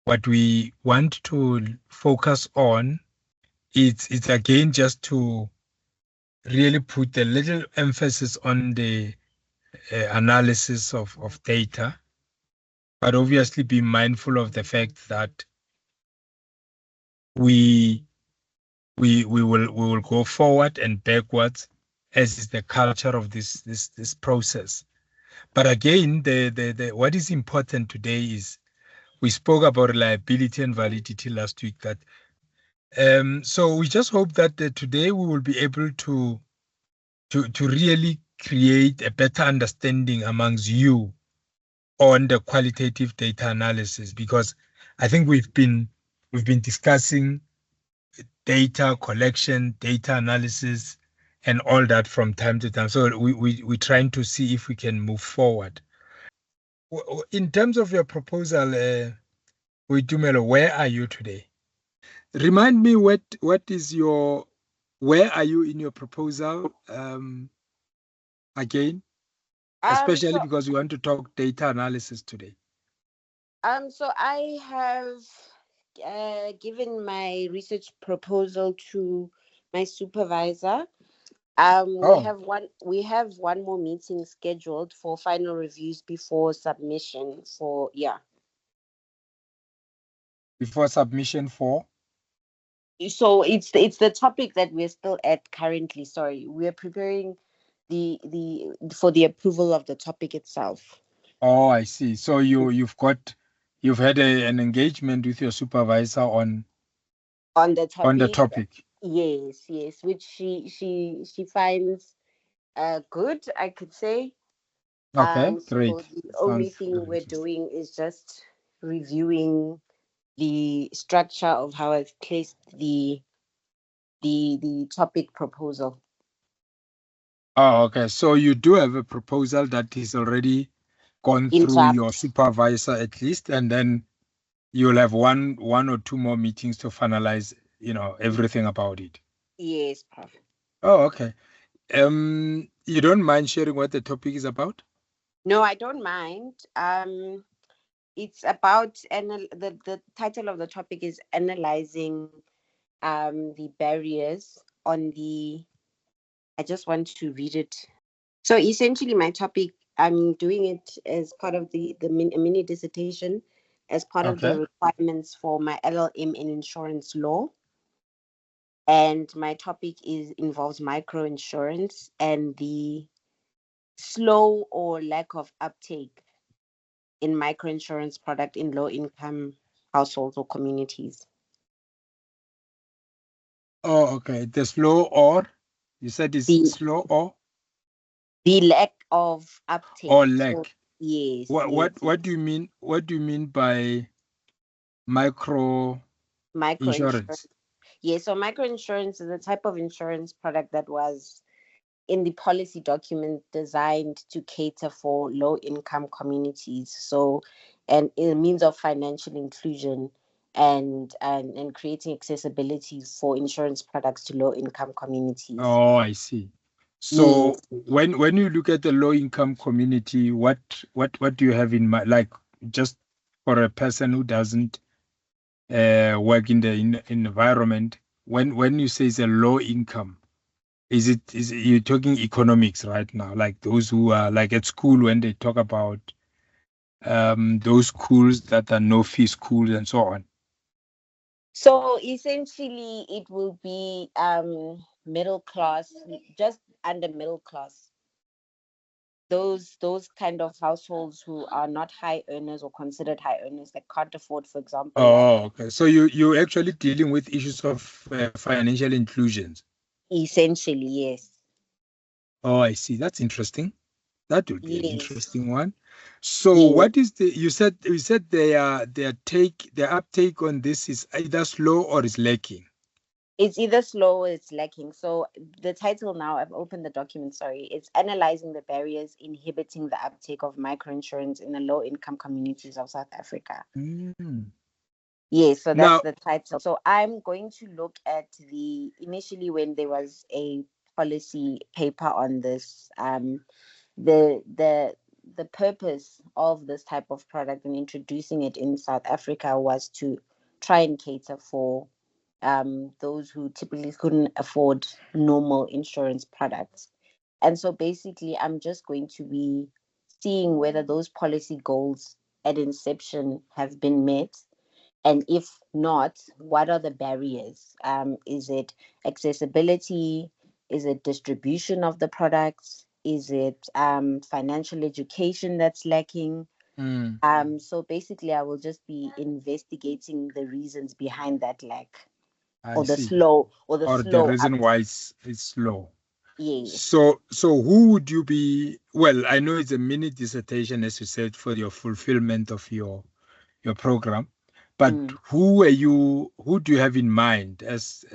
what we want to focus on, it's again just to really put a little emphasis on the analysis of data, but obviously be mindful of the fact that we we will go forward and backwards, as is the culture of this process. But again, the what is important today is we spoke about reliability and validity last week. That so we just hope that today we will be able to really create a better understanding amongst you on the qualitative data analysis, because I think we've been discussing data collection, data analysis, and all that from time to time. So we're trying to see if we can move forward. In terms of your proposal, Boitumelo, where are you today? Remind me what is your, where are you in your proposal again? Especially So because we want to talk data analysis today. so I have given my research proposal to my supervisor. Oh, We have one more meeting scheduled for final reviews before submission. For yeah, before submission for? so it's the topic that we're still at currently. Sorry, we're preparing the for the approval of the topic itself. Oh, I see. So you've had an engagement with your supervisor On the on the topic, topic. yes, yes, which she finds good, I could say. Okay, So great. the only Sounds thing very we're interesting. doing is just reviewing the structure of how I've placed the topic proposal Oh, okay. So you do have a proposal that is already gone in through your draft. supervisor at least, and then you'll have one or two more meetings to finalize, everything about it. Yes, Prof. Oh, okay. You don't mind sharing what the topic is about? No, I don't mind. It's about the title of the topic is analyzing the barriers on the. I just want to read it. So essentially, my topic, I'm doing it as part of a mini dissertation, as part of Okay. the requirements for my LLM in insurance law. And my topic is involves micro insurance and the slow or lack of uptake in microinsurance product in low income households or communities. Oh, okay. The slow or you said is The slow lack of uptake. or So lack. yes, What yes, what yes. what do you mean? What do you mean by micro Microinsurance. insurance? Yes, so microinsurance is a type of insurance product that was in the policy document designed to cater for low income communities. So, and a means of financial inclusion and creating accessibility for insurance products to low income communities. Oh, I see. Yes. So when you look at the low income community, what do you have in mind? Like, just for a person who doesn't work in the environment, when you say it's a low income, is you're talking economics right now? Like those who are like at school when they talk about those schools that are no fee schools and so on. So essentially, it will be middle class, just under middle class. Those kind of households who are not high earners or considered high earners that can't afford, for example, like Oh, okay. So you're actually dealing with issues of financial inclusions. essentially, yes, Oh, I see. That's interesting. That will be an yes, interesting one. So yes. what is the, you said their uptake on this is either slow or is lacking. It's either slow or it's lacking. So the title now, I've opened the document, sorry, it's analyzing the barriers inhibiting the uptake of microinsurance in the low income communities of South Africa. Mm. Yes, so that's Now, the title. So I'm going to look at the initially when there was a policy paper on this, the the purpose of this type of product and introducing it in South Africa was to try and cater for those who typically couldn't afford normal insurance products. And so basically, I'm just going to be seeing whether those policy goals at inception have been met. And if not, what are the barriers? Is it accessibility? Is it distribution of the products? Is it financial education that's lacking? Mm, So basically, I will just be investigating the reasons behind that lack, I or the see. slow, or the Or the slow reason uptake. why it's slow. Yes. So who would you be? Well, I know it's a mini dissertation, as you said, for your fulfillment of your program, but Mm. who do you have in mind as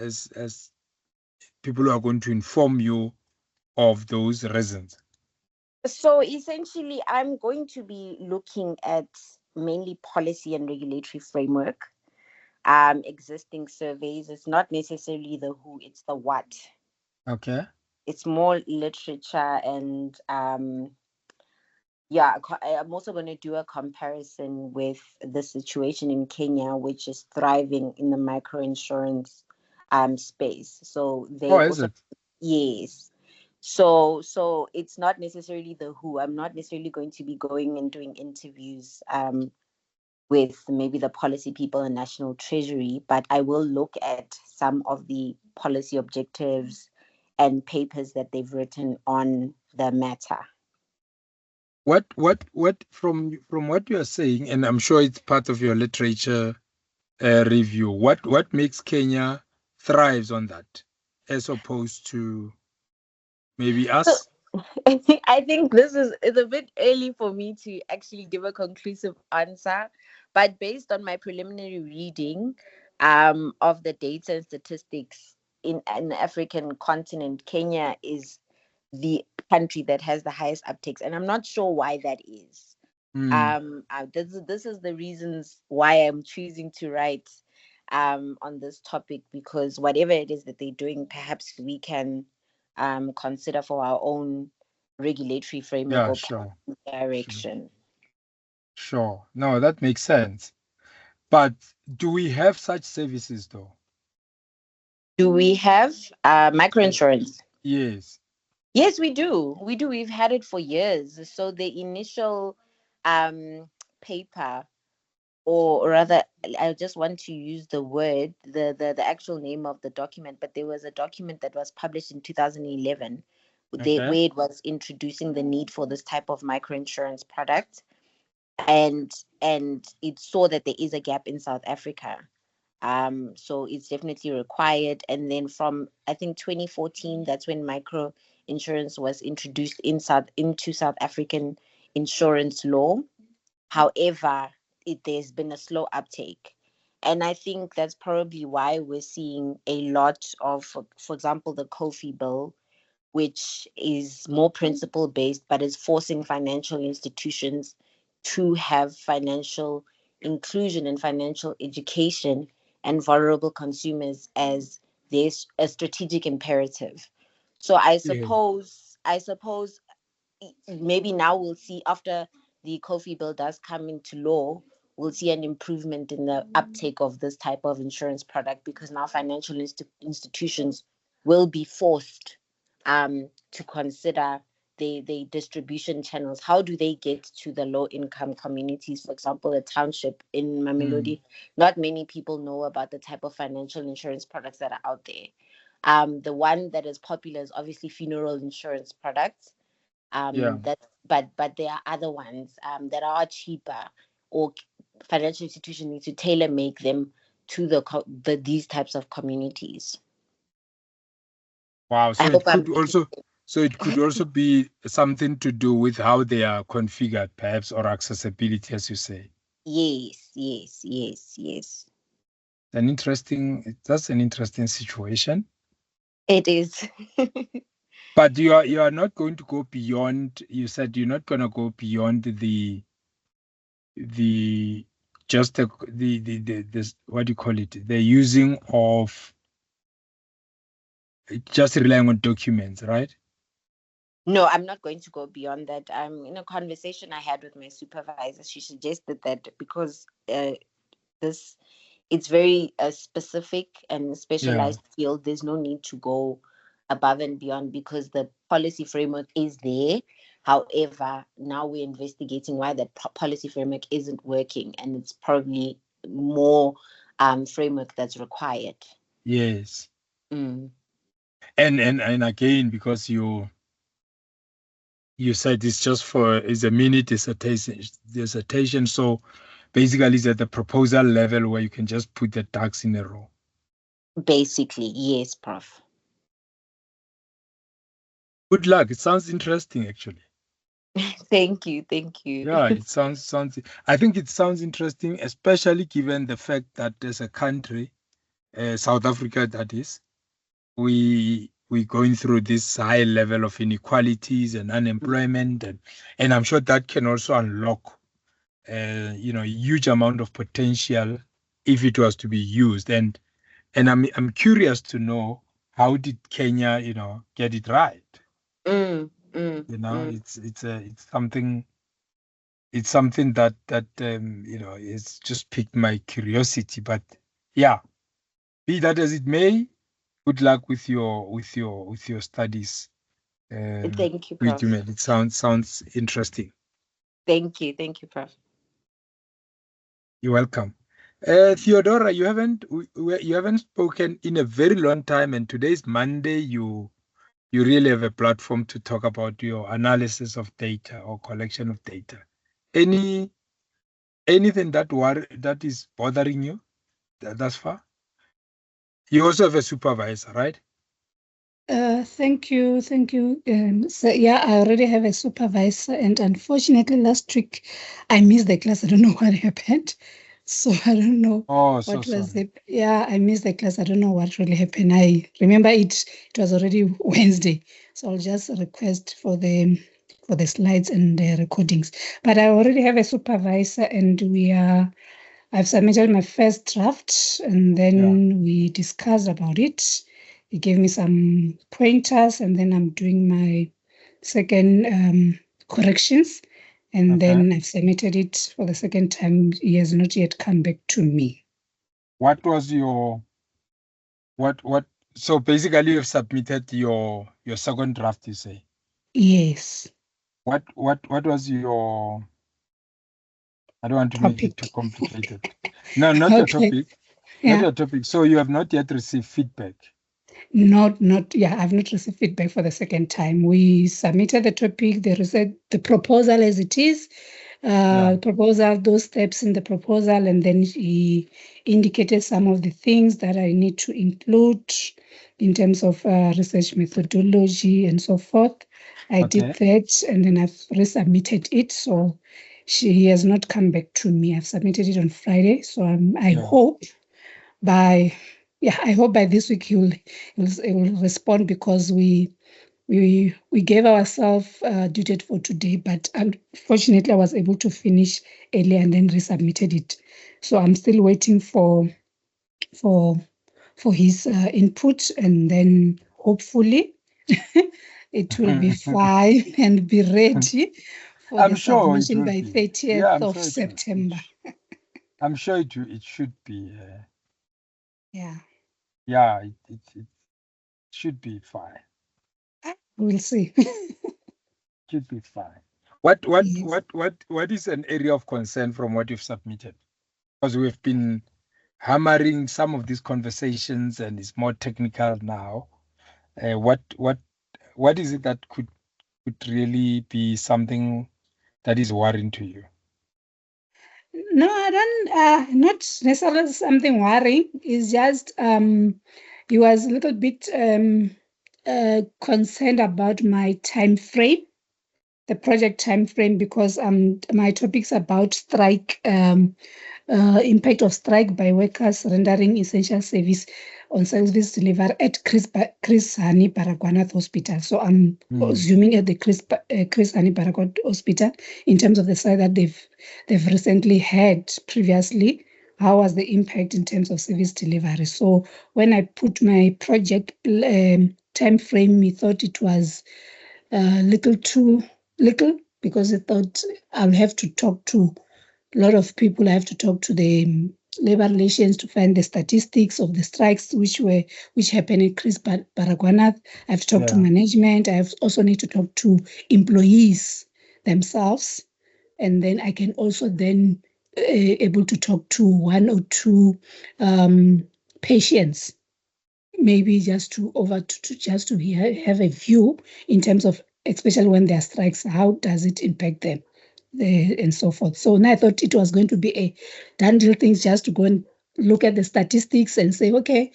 people who are going to inform you of those reasons? So essentially, I'm going to be looking at mainly policy and regulatory framework, existing surveys. It's not necessarily the who, it's the what. Okay. It's more literature and yeah, I'm also going to do a comparison with the situation in Kenya, which is thriving in the microinsurance space. So Oh, they is also, it? yes. So it's not necessarily the who. I'm not necessarily going to be going and doing interviews with maybe the policy people and national treasury, but I will look at some of the policy objectives and papers that they've written on the matter. What from what you are saying, and I'm sure it's part of your literature review. What makes Kenya thrives on that, as opposed to maybe So us? I think this is it's a bit early for me to actually give a conclusive answer, but based on my preliminary reading of the data and statistics in the African continent, Kenya is the country that has the highest uptakes, and I'm not sure why that is. Hmm. This is the reasons why I'm choosing to write on this topic, because whatever it is that they're doing, perhaps we can consider for our own regulatory framework Yeah, or sure, policy sure, direction. sure. No, that makes sense. But do we have such services though? Do we have Uh, microinsurance? yes. Yes, we do. We do. We've had it for years. So the initial paper, or rather, I just want to use the word, the actual name of the document, but there was a document that was published in 2011 Okay. where it was introducing the need for this type of microinsurance product, and it saw that there is a gap in South Africa. So it's definitely required. And then from, I think, 2014, that's when micro insurance was introduced into South African insurance law. However, there's been a slow uptake. And I think that's probably why we're seeing a lot of, for example, the Kofi bill, which is more principle based, but is forcing financial institutions to have financial inclusion and financial education and vulnerable consumers as there's a strategic imperative. So Yeah. I suppose maybe now we'll see, after the coffee bill does come into law, we'll see an improvement in the uptake of this type of insurance product, because now financial institutions will be forced to consider the distribution channels. How do they get to the low income communities? For example, a township in Mm, Mamelodi, not many people know about the type of financial insurance products that are out there. The one that is popular is obviously funeral insurance products, yeah. that but there are other ones that are cheaper, or financial institutions need to tailor make them to these types of communities. Wow. I So hope it I'm could making also so it could also be something to do with how they are configured, perhaps, or accessibility, as you say. yes, yes, yes, yes. That's an interesting situation. It is. But you are not going to go beyond, you said you're not gonna go beyond the just the this, what do you call it? The using of just relying on documents, right? No, I'm not going to go beyond that. In a conversation I had with my supervisor, she suggested that because this it's very specific and Yeah. specialized field, there's no need to go above and beyond because the policy framework is there. However, now we're investigating why that policy framework isn't working, and it's probably more framework that's required. Yes. Mm. And again, because you said it's just for is a mini dissertation. So basically it's at the proposal level where you can just put the ducks in a row. Basically, yes, Prof. Good luck. It sounds interesting actually. Thank you, thank you. Yeah, it sounds I think it sounds interesting, especially given the fact that there's a country, South Africa that is, we're going through this high level of inequalities and unemployment and I'm sure that can also unlock a huge amount of potential if it was to be used. And I'm curious to know how did Kenya, get it right? Mm, mm, mm. It's something that it's just piqued my curiosity. But yeah, be that as it may, good luck with your studies. Thank you, With you, Prof. man. It sounds interesting. Thank you, Prof. You're welcome. Theodora, you haven't spoken in a very long time, and today's Monday. You really have a platform to talk about your analysis of data or collection of data. Any anything that is bothering you thus far? You also have a supervisor, right? Thank you, thank you. So yeah, I already have a supervisor, and unfortunately, last week I missed the class. I don't know what happened, so I don't know Oh, so what was sorry. it. Yeah, I missed the class. I don't know what really happened. I remember it. It was already Wednesday, so I'll just request for the slides and the recordings. But I already have a supervisor, and I've submitted my first draft and Yeah. then we discussed about it. He gave me some pointers and then I'm doing my second corrections and Okay. then I've submitted it for the second time. He has not yet come back to me. What was your what? So basically, you've submitted your second draft. You say Yes, what was your? I don't want to make it too topic. complicated. No, not your Okay. topic. Not Yeah. your topic. So you have not yet received feedback. Yeah, I've not received feedback for the second time. We submitted the topic, the proposal as it is, Yeah. proposal, those steps in the proposal, and then he indicated some of the things that I need to include in terms of research methodology and so forth. I did Okay. that, and then I've resubmitted it. So he has not come back to me. I've submitted it on Friday, so I Yeah. hope by I hope by this week he will respond because we gave ourselves due date for today, but unfortunately I was able to finish earlier and then resubmitted it. So I'm still waiting for for his input, and then hopefully it will be fine and be ready for I'm the sure it submission will by be. Yeah, 30th I'm of sure it will. September. I'm sure it should be. Yeah, Yeah, it should be fine. we'll see. Should be fine. What what Yes. what what what is an area of concern from what you've submitted? Because we've been hammering some of these conversations, and it's more technical now. What is it that could really be something that is worrying to you? No, I don't. Not necessarily something worrying. It's just he was a little bit concerned about my time frame, the project time frame, because my topic's about strike. Impact of strike by workers rendering essential service on service delivery at Chris Hani Baragwanath Hospital. So I'm Hmm. assuming at the Chris Hani Baragwanath Hospital in terms of the site that they've recently had previously. How was the impact in terms of service delivery? So when I put my project time frame, we thought it was little too little, because I thought I'll have to talk to a lot of people. I have to talk to the labor relations to find the statistics of the strikes which happened in Chris Baragwanath. I have to talk to Yeah. management. I have also need to talk to employees themselves, and then I can also then able to talk to one or two patients, maybe just to just to have a view in terms of, especially when there are strikes, how does it impact them, and so forth. So now I thought it was going to be a done deal thing, just to go and look at the statistics and say, okay,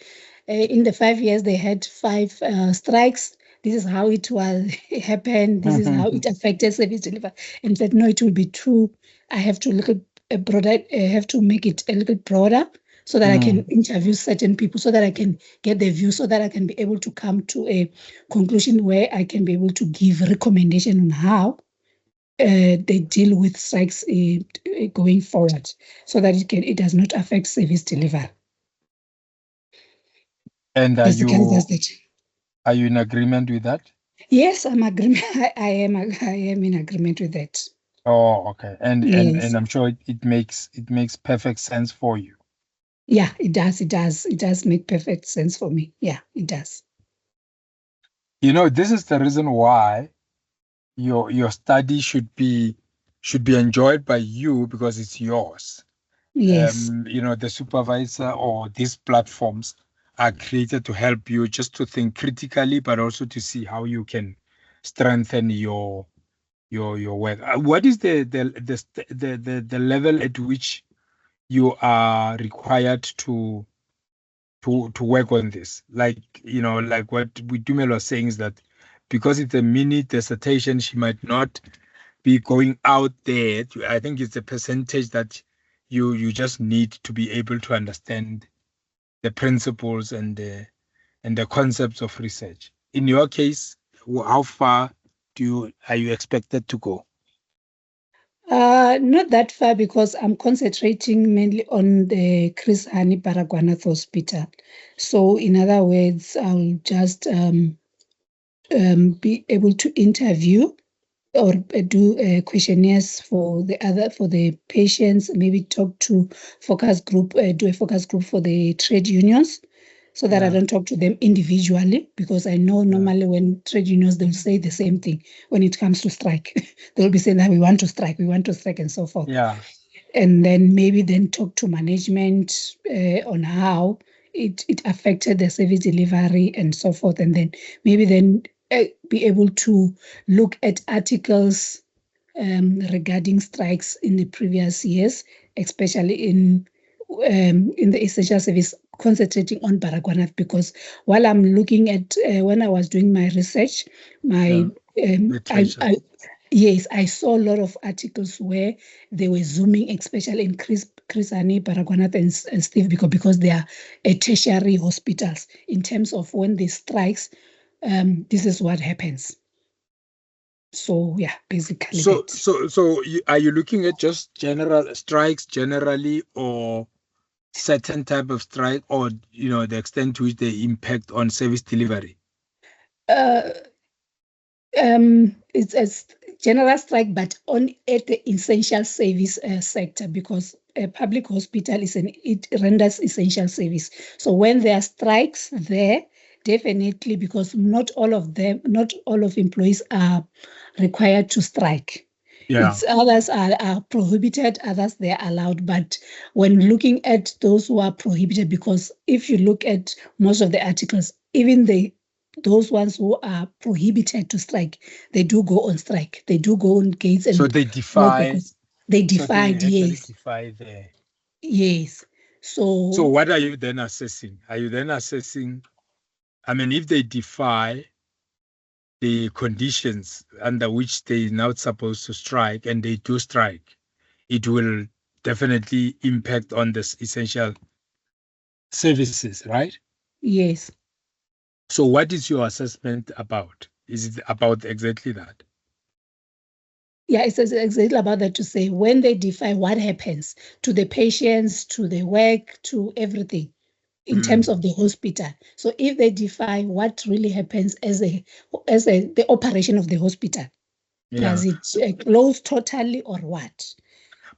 in the 5 years they had five strikes. This is how it was happened. This is how it affected service delivery. And said, no, it will be true. I have to look at a broader. I have to make it a little broader, so that I can interview certain people, so that I can get their view, so that I can be able to come to a conclusion where I can be able to give recommendation on how they deal with strikes going forward, so that it does not affect service delivery. And Basically, that's it. are you in agreement with that? Yes, I'm agreement. I am in agreement with that. Oh, okay. And Yes. I'm sure it makes perfect sense for you. Yeah, it does. It does. It does make perfect sense for me. Yeah, it does. You know, this is the reason why your study should be enjoyed by you, because it's yours. Yes. You know, the supervisor or these platforms are created to help you just to think critically, but also to see how you can strengthen your work. What is the level at which you are required to work on this? Like, you know, like what Dumelo was saying is that because it's a mini dissertation, she might not be going out there. I think it's a percentage that you just need to be able to understand the principles and the concepts of research. In your case, how far are you expected to go? Not that far, because I'm concentrating mainly on the Chris Hani Baragwanath Hospital. So, in other words, I'll just be able to interview or do questionnaires for the patients. Maybe talk to focus group, do a focus group for the trade unions, so that I Yeah, don't talk to them individually, because I know yeah, normally when trade unions, they'll say the same thing when it comes to strike. They'll be saying that we want to strike, and so forth. yeah. And then maybe then talk to management on how it affected the service delivery and so forth. And then maybe then be able to look at articles regarding strikes in the previous years, especially in the essential service, concentrating on Baragwanath, because while I'm looking at when I was doing my research, my Yeah. I, Literature. I yes, I saw a lot of articles where they were zooming, especially in Chris Hani, Baragwanath, and Steve, because they are tertiary hospitals. In terms of when they strikes, this is what happens. So yeah, basically that. Are you looking at just general strikes generally, or certain type of strike, or you know the extent to which they impact on service delivery? Uh, it's a general strike, but on at the essential service sector, because a public hospital it renders essential service. So when there are strikes there, definitely, because not all of employees are required to strike. Yeah. It's others are prohibited, others they are allowed. But when looking at those who are prohibited, because if you look at most of the articles, even those ones who are prohibited to strike, they do go on strike. They do go on gates So and they walk defy. backwards. They So they defied, actually yes, defy the. yes. So So what are you then assessing? Are you then assessing? I mean, if they defy the conditions under which they are not supposed to strike, and they do strike, it will definitely impact on this essential services, right? yes, So what is your assessment about? Is it about exactly that? yeah, it's exactly about that, to say when they defy, what happens to the patients, to the work, to everything. in terms of the hospital. So if they define what really happens as the operation of the hospital, does it close totally or what?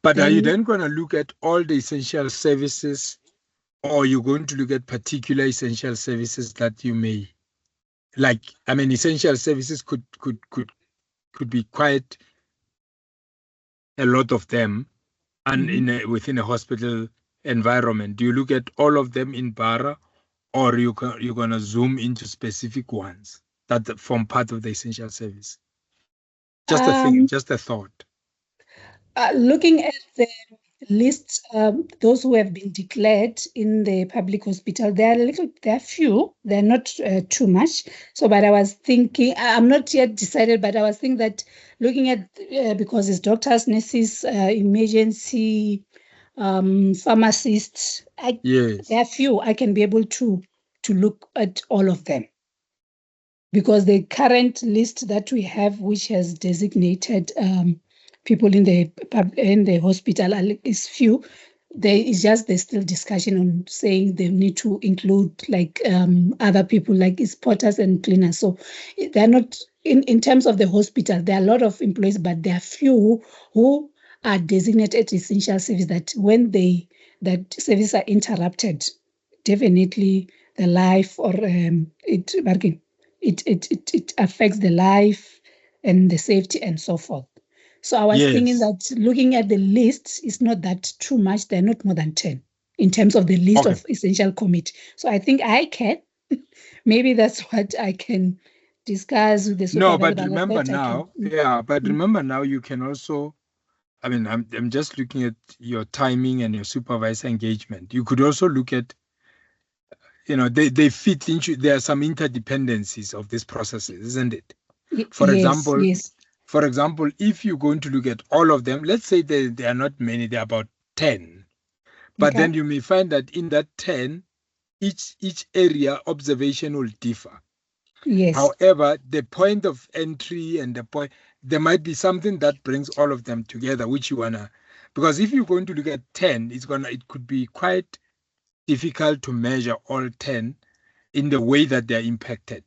But are you then going to look at all the essential services, or you're going to look at particular essential services that you may like? I mean, essential services could be quite a lot of them, and within a hospital environment. Do you look at all of them in Bara, or you're going to zoom into specific ones that form part of the essential service? Just a thing, just a thought. Looking at the lists, those who have been declared in the public hospital, there are few, they're not too much. So, but I was thinking, I'm not yet decided, but I was thinking that looking at, because it's doctors, nurses, emergency, pharmacists, there are few, I can be able to look at all of them. Because the current list that we have, which has designated people in the hospital, is few. There's still discussion on saying they need to include like other people, like porters and cleaners. So they're not in terms of the hospital. There are a lot of employees, but there are few who are designated essential service. That when that services are interrupted, definitely the life or it affects the life and the safety and so forth. So I was thinking that looking at the list is not that too much. There are not more than 10 in terms of the list of essential committee. So I think I can, maybe that's what I can discuss with the supervisor. No, but remember now, remember now you can also, I mean, I'm just looking at your timing and your supervisor engagement. You could also look at, they fit into, there are some interdependencies of these processes, isn't it? For example, if you're going to look at all of them, let's say there are not many, there are about 10. But then you may find that in that 10, each area observation will differ. Yes. However, the point of entry and there might be something that brings all of them together, which you wanna, because if you're going to look at 10, it could be quite difficult to measure all 10 in the way that they're impacted,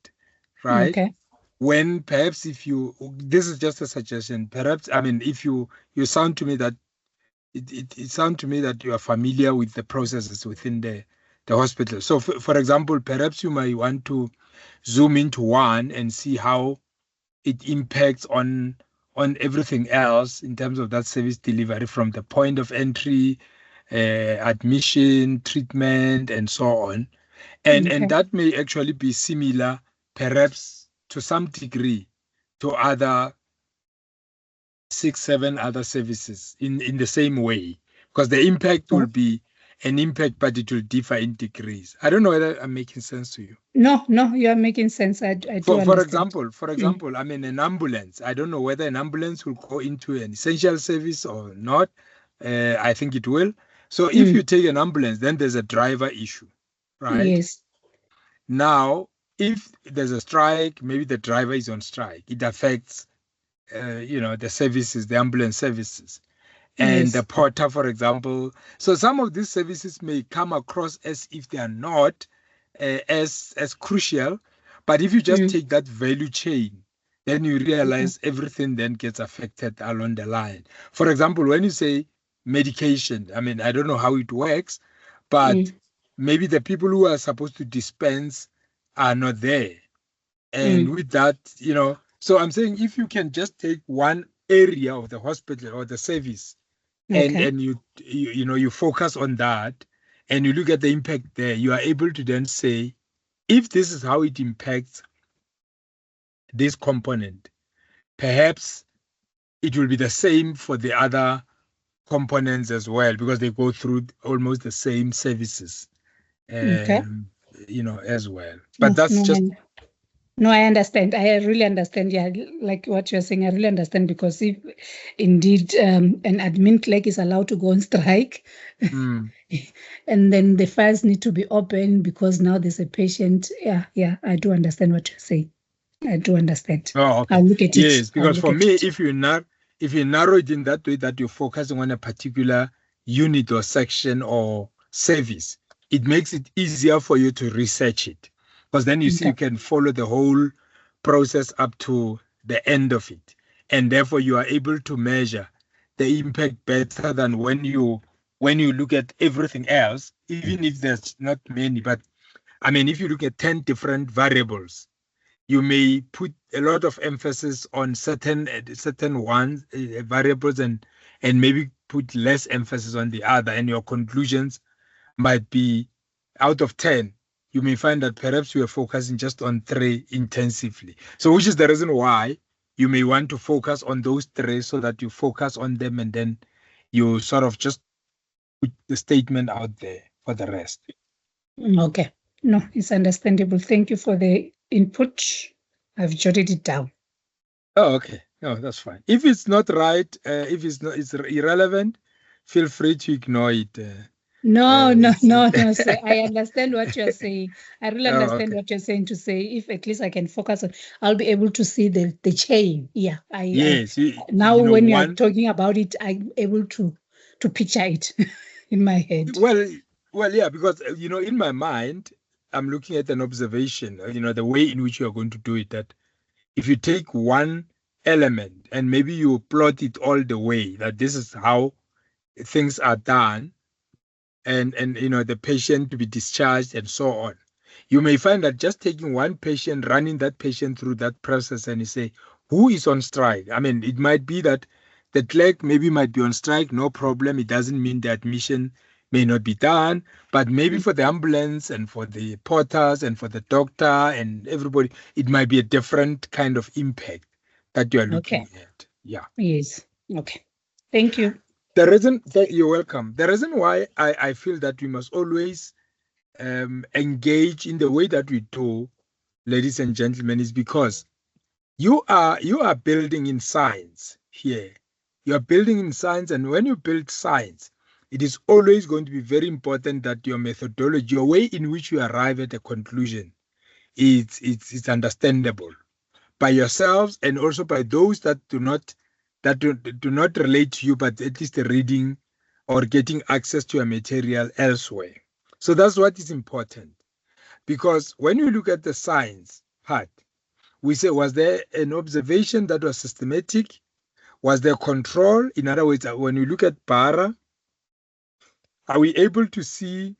right? Okay. When perhaps this is just a suggestion, perhaps, I mean, if you sound to me that it sounds to me that you are familiar with the processes within the hospital. So for example, perhaps you might want to zoom into one and see how it impacts on everything else in terms of that service delivery, from the point of entry, admission, treatment, and so on. And that may actually be similar, perhaps to some degree, to other 6-7 other services in the same way, because the impact will be an impact, but it will differ in degrees. I don't know whether I'm making sense to you. No, you are making sense. I do understand. For example, I mean, an ambulance. I don't know whether an ambulance will go into an essential service or not. I think it will. So if you take an ambulance, then there's a driver issue, right? Yes. Now, if there's a strike, maybe the driver is on strike. It affects, the services, the ambulance services. And the porter, for example. So some of these services may come across as if they are not as crucial. But if you just take that value chain, then you realize everything then gets affected along the line. For example, when you say medication, I mean, I don't know how it works, but maybe the people who are supposed to dispense are not there. And with that, so I'm saying if you can just take one area of the hospital or the service, and you focus on that, and you look at the impact there, you are able to then say, if this is how it impacts this component, perhaps it will be the same for the other components as well, because they go through almost the same services, as well. But that's just... No, I understand. I really understand. Yeah, like what you're saying, I really understand, because if indeed an admin clerk is allowed to go on strike, and then the files need to be open because now there's a patient. Yeah, I do understand what you're saying. I do understand. Oh, okay. I'll look at it. Yes, because for me, if you narrow it in that way, that you're focusing on a particular unit or section or service, it makes it easier for you to research it, because then you see Okay. you can follow the whole process up to the end of it, and therefore you are able to measure the impact better than when you look at everything else, even if there's not many. But I mean, if you look at 10 different variables, you may put a lot of emphasis on certain ones variables, and maybe put less emphasis on the other, and your conclusions might be, out of 10, you may find that perhaps you are focusing just on 3 intensively. So which is the reason why you may want to focus on those 3, so that you focus on them, and then you sort of just put the statement out there for the rest. Okay. No, it's understandable. Thank you for the input. I've jotted it down. Oh, okay. No, that's fine. If it's not right, if it's irrelevant, feel free to ignore it. No, It's no, sir. I understand what you're saying. I really oh, understand okay. what you're saying to say. If at least I can focus on, I'll be able to see the chain. Yeah. Yes, Now you know, when you are one. talking about it, I'm able to picture it in my head. Well, yeah, because in my mind, I'm looking at an observation. The way in which you are going to do it. That if you take one element and maybe you plot it all the way, that this is how things are done, and the patient to be discharged and so on, you may find that just taking one patient, running that patient through that process, and you say, who is on strike? I mean, it might be that the clerk maybe might be on strike, no problem. It doesn't mean the admission may not be done, but maybe for the ambulance and for the porters and for the doctor and everybody, it might be a different kind of impact that you are looking Okay. at. Yeah. Yes. Okay. Thank you. The reason that you're welcome. The reason why I feel that we must always engage in the way that we do, ladies and gentlemen, is because you are building in science here. You are building in science, and when you build science, it is always going to be very important that your methodology, your way in which you arrive at a conclusion, it's understandable by yourselves, and also by those that do not relate to you, but at least reading or getting access to a material elsewhere. So that's what is important. Because when you look at the science part, we say, was there an observation that was systematic? Was there control? In other words, when you look at para, are we able to see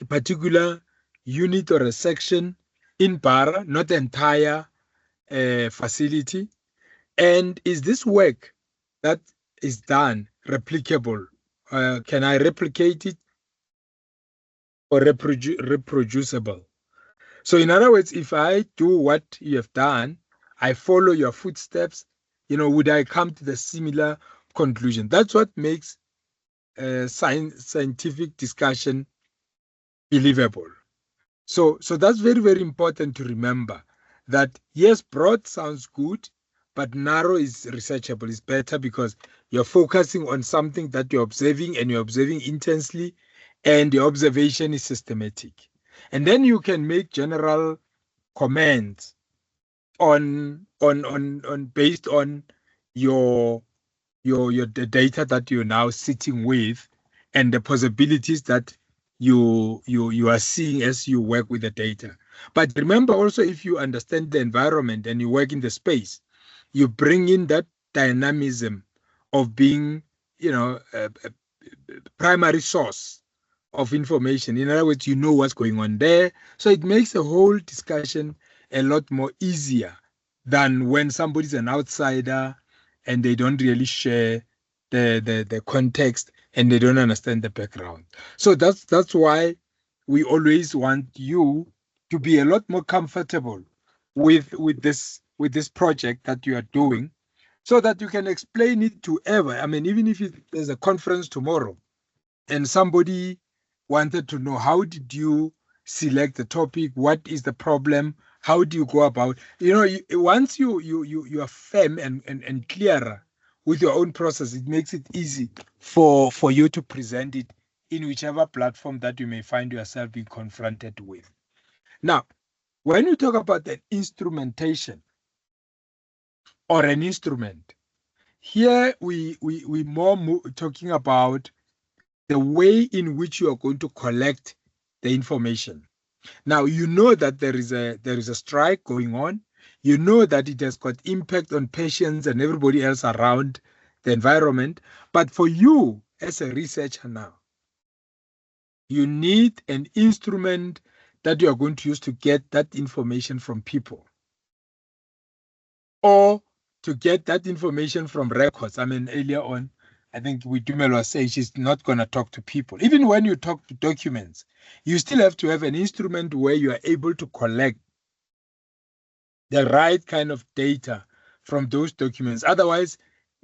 a particular unit or a section in para, not the entire facility? And is this work that is done replicable? Can I replicate it, or reproducible? So in other words, if I do what you have done, I follow your footsteps, would I come to the similar conclusion? That's what makes scientific discussion believable. So that's very, very important to remember, that yes, broad sounds good, but narrow is researchable, is better, because you're focusing on something that you're observing, and you're observing intensely, and your observation is systematic. And then you can make general comments on based on your the data that you're now sitting with, and the possibilities that you are seeing as you work with the data. But remember also, if you understand the environment and you work in the space, you bring in that dynamism of being, a primary source of information. In other words, you know what's going on there. So it makes the whole discussion a lot more easier than when somebody's an outsider and they don't really share the context, and they don't understand the background. So that's why we always want you to be a lot more comfortable with this project that you are doing, so that you can explain it to ever. I mean, even if there's a conference tomorrow and somebody wanted to know, how did you select the topic, what is the problem, how do you go about, once you are firm and clearer with your own process, it makes it easy for you to present it in whichever platform that you may find yourself being confronted with. Now, when you talk about the instrumentation or an instrument, here we more talking about the way in which you are going to collect the information. Now, you know that there is a strike going on. You know that it has got impact on patients and everybody else around the environment. But for you as a researcher now, you need an instrument that you are going to use to get that information from people, or to get that information from records. I mean, earlier on, I think Witumel was saying she's not going to talk to people. Even when you talk to documents, you still have to have an instrument where you are able to collect the right kind of data from those documents. Otherwise,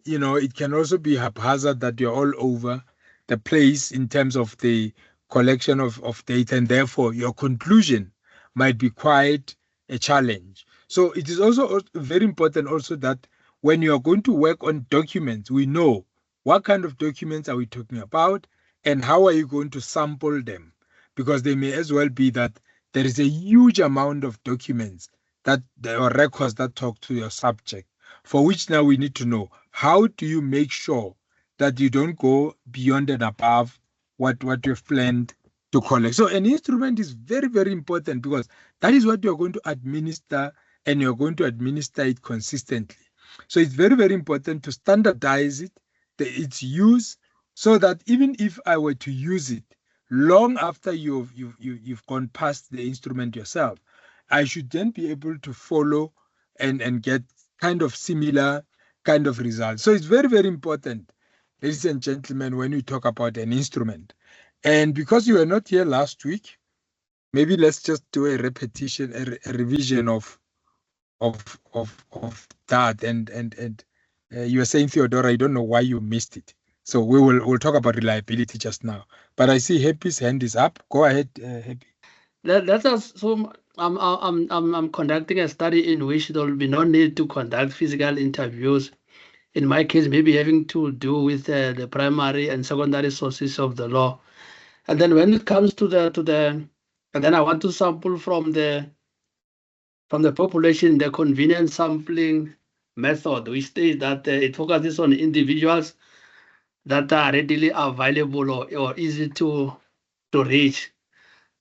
it can also be haphazard that you're all over the place in terms of the collection of data, and therefore your conclusion might be quite a challenge. So it is also very important also that when you are going to work on documents, we know what kind of documents are we talking about and how are you going to sample them, because they may as well be that there is a huge amount of documents that or records that talk to your subject, for which now we need to know how do you make sure that you don't go beyond and above what you've planned to collect. So an instrument is very, very important, because that is what you're going to administer, and you're going to administer it consistently. So it's very, very important to standardize it, its use, so that even if I were to use it long after you've gone past the instrument yourself, I should then be able to follow and get kind of similar kind of results. So it's very, very important, ladies and gentlemen, when we talk about an instrument. And because you were not here last week, maybe let's just do a repetition, a revision of that. And you were saying, Theodora, I don't know why you missed it. So we'll talk about reliability just now. But I see Happy's hand is up. Go ahead, Happy. Let us. So I'm conducting a study in which there will be no need to conduct physical interviews. In my case, maybe having to do with the primary and secondary sources of the law. And then when it comes to the, and then I want to sample from the population, the convenient sampling method, which states that it focuses on individuals that are readily available or easy to reach.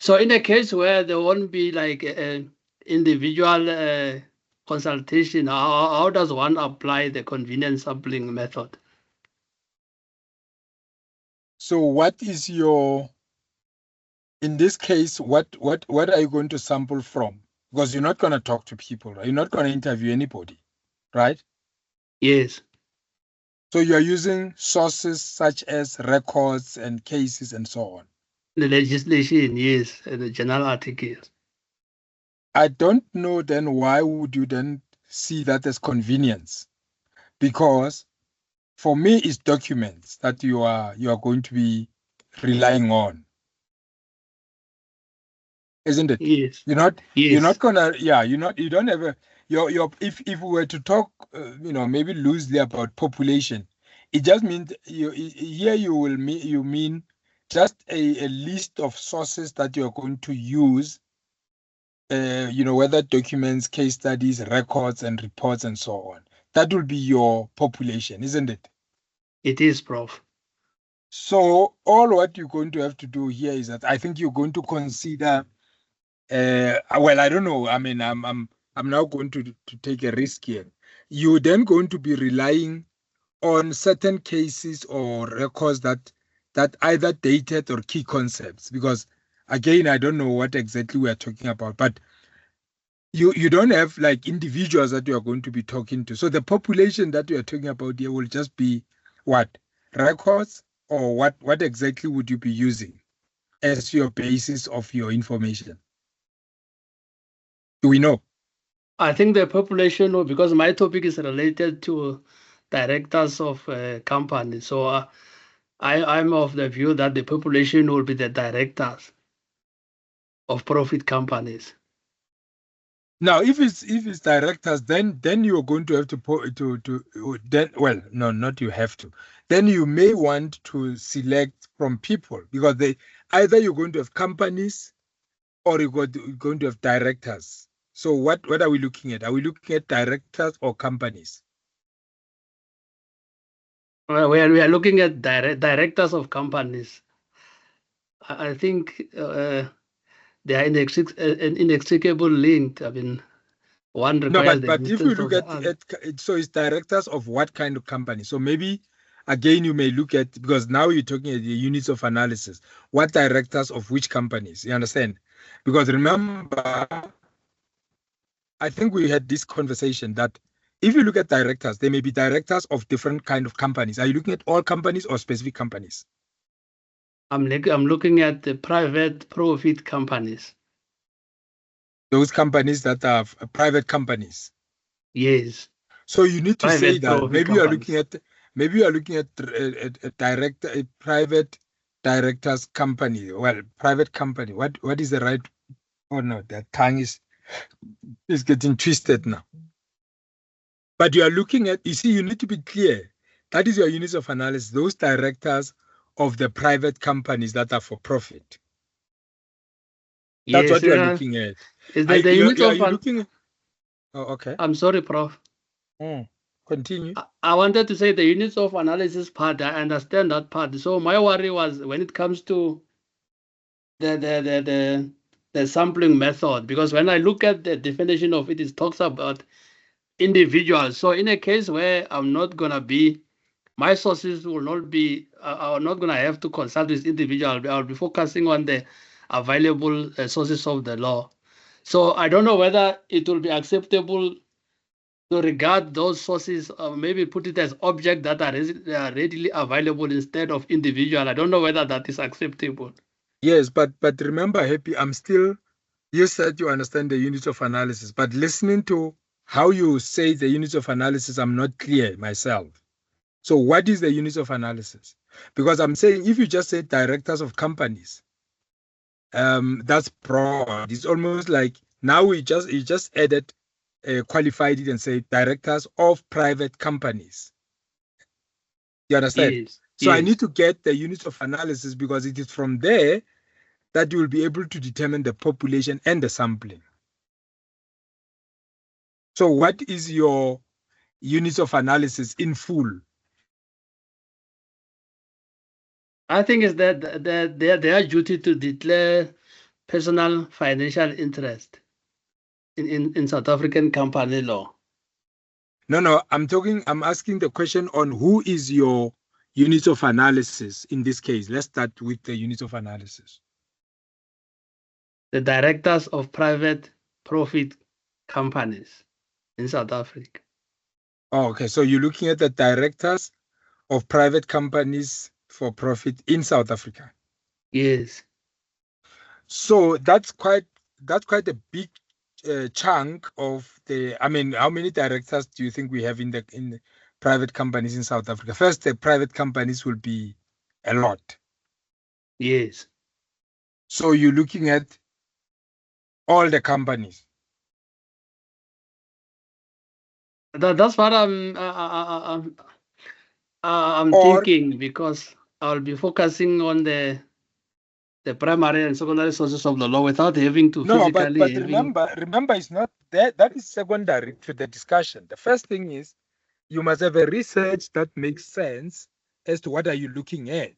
So in a case where there won't be like an individual consultation, how does one apply the convenient sampling method? So what is in this case, what are you going to sample from? Because you're not going to talk to people, right? You're not going to interview anybody, right? Yes. So you're using sources such as records and cases and so on. The legislation, yes, and the journal articles. I don't know then why would you then see that as convenience? Because for me, it's documents that you are going to be relying on, isn't it? Yes. You're not Yes. gonna, you don't have a if we were to talk maybe loosely about population, it just means here you mean just a list of sources that you're going to use, whether documents, case studies, records and reports and so on. That will be your population, isn't it? It is, Prof. So all what you're going to have to do here is that I think you're going to consider, well, I don't know. I mean, I'm now going to take a risk here. You're then going to be relying on certain cases or records that either dated or key concepts, because again, I don't know what exactly we are talking about, but you don't have like individuals that you are going to be talking to. So the population that you are talking about here will just be what? Records, or what exactly would you be using as your basis of your information? Do we know? I think the population, because my topic is related to directors of companies. So I'm of the view that the population will be the directors of profit companies. Now, if it's directors, then you're going to have then, well, no, not you have to. Then you may want to select from people, because either you're going to have companies or you're going to have directors. So what are we looking at? Are we looking at directors or companies? Well, we are looking at directors of companies. I think they are inextricable linked. I mean, one No, requires the but if you existence look of the other. so it's directors of what kind of company? So maybe again you may look at, because now you're talking at the units of analysis. What directors of which companies? You understand? Because remember, I think we had this conversation that if you look at directors, they may be directors of different kind of companies. Are you looking at all companies or specific companies? I'm looking at the private profit companies. Those companies that are private companies. Yes. So you need to say Private that profit maybe you are companies. looking at a private director's company. Well, private company. What is the right? Oh no, that tongue is getting twisted now. But you are looking at, you see, you need to be clear. That is your units of analysis. Those directors of the private companies that are for profit. That's Yes. what you are looking at. Is that the units Are of you looking? Oh, okay. I'm sorry, Prof. Continue. I wanted to say the units of analysis part, I understand that part. So my worry was when it comes to the sampling method, because when I look at the definition of it, it talks about individuals. So in a case where I'm not gonna be, my sources will not be, I'm not gonna have to consult with individual. I'll be focusing on the available sources of the law. So I don't know whether it will be acceptable to regard those sources, maybe put it as objects that are readily available instead of individual. I don't know whether that is acceptable. Yes, but remember, Happy, you said you understand the units of analysis, but listening to how you say the units of analysis, I'm not clear myself. So what is the units of analysis? Because I'm saying if you just say directors of companies, that's broad. It's almost like now you just added, qualified it and say directors of private companies. You understand? Yes, So I yes. need to get the units of analysis because it is from there that you will be able to determine the population and the sampling. So what is your units of analysis in full? I think it's that their duty to declare personal financial interest in South African company law. No, I'm asking the question on who is your units of analysis in this case. Let's start with the units of analysis. The directors of private profit companies in South Africa. Oh, okay. So you're looking at the directors of private companies for profit in South Africa. Yes. So that's quite a big chunk of the. I mean, how many directors do you think we have in the private companies in South Africa? First, the private companies will be a lot. Yes. So you're looking at all the companies. That's what I'm Or thinking, because I'll be focusing on the primary and secondary sources of the law without having to no, physically but having. remember, it's not that is secondary to the discussion. The first thing is you must have a research that makes sense as to what are you looking at.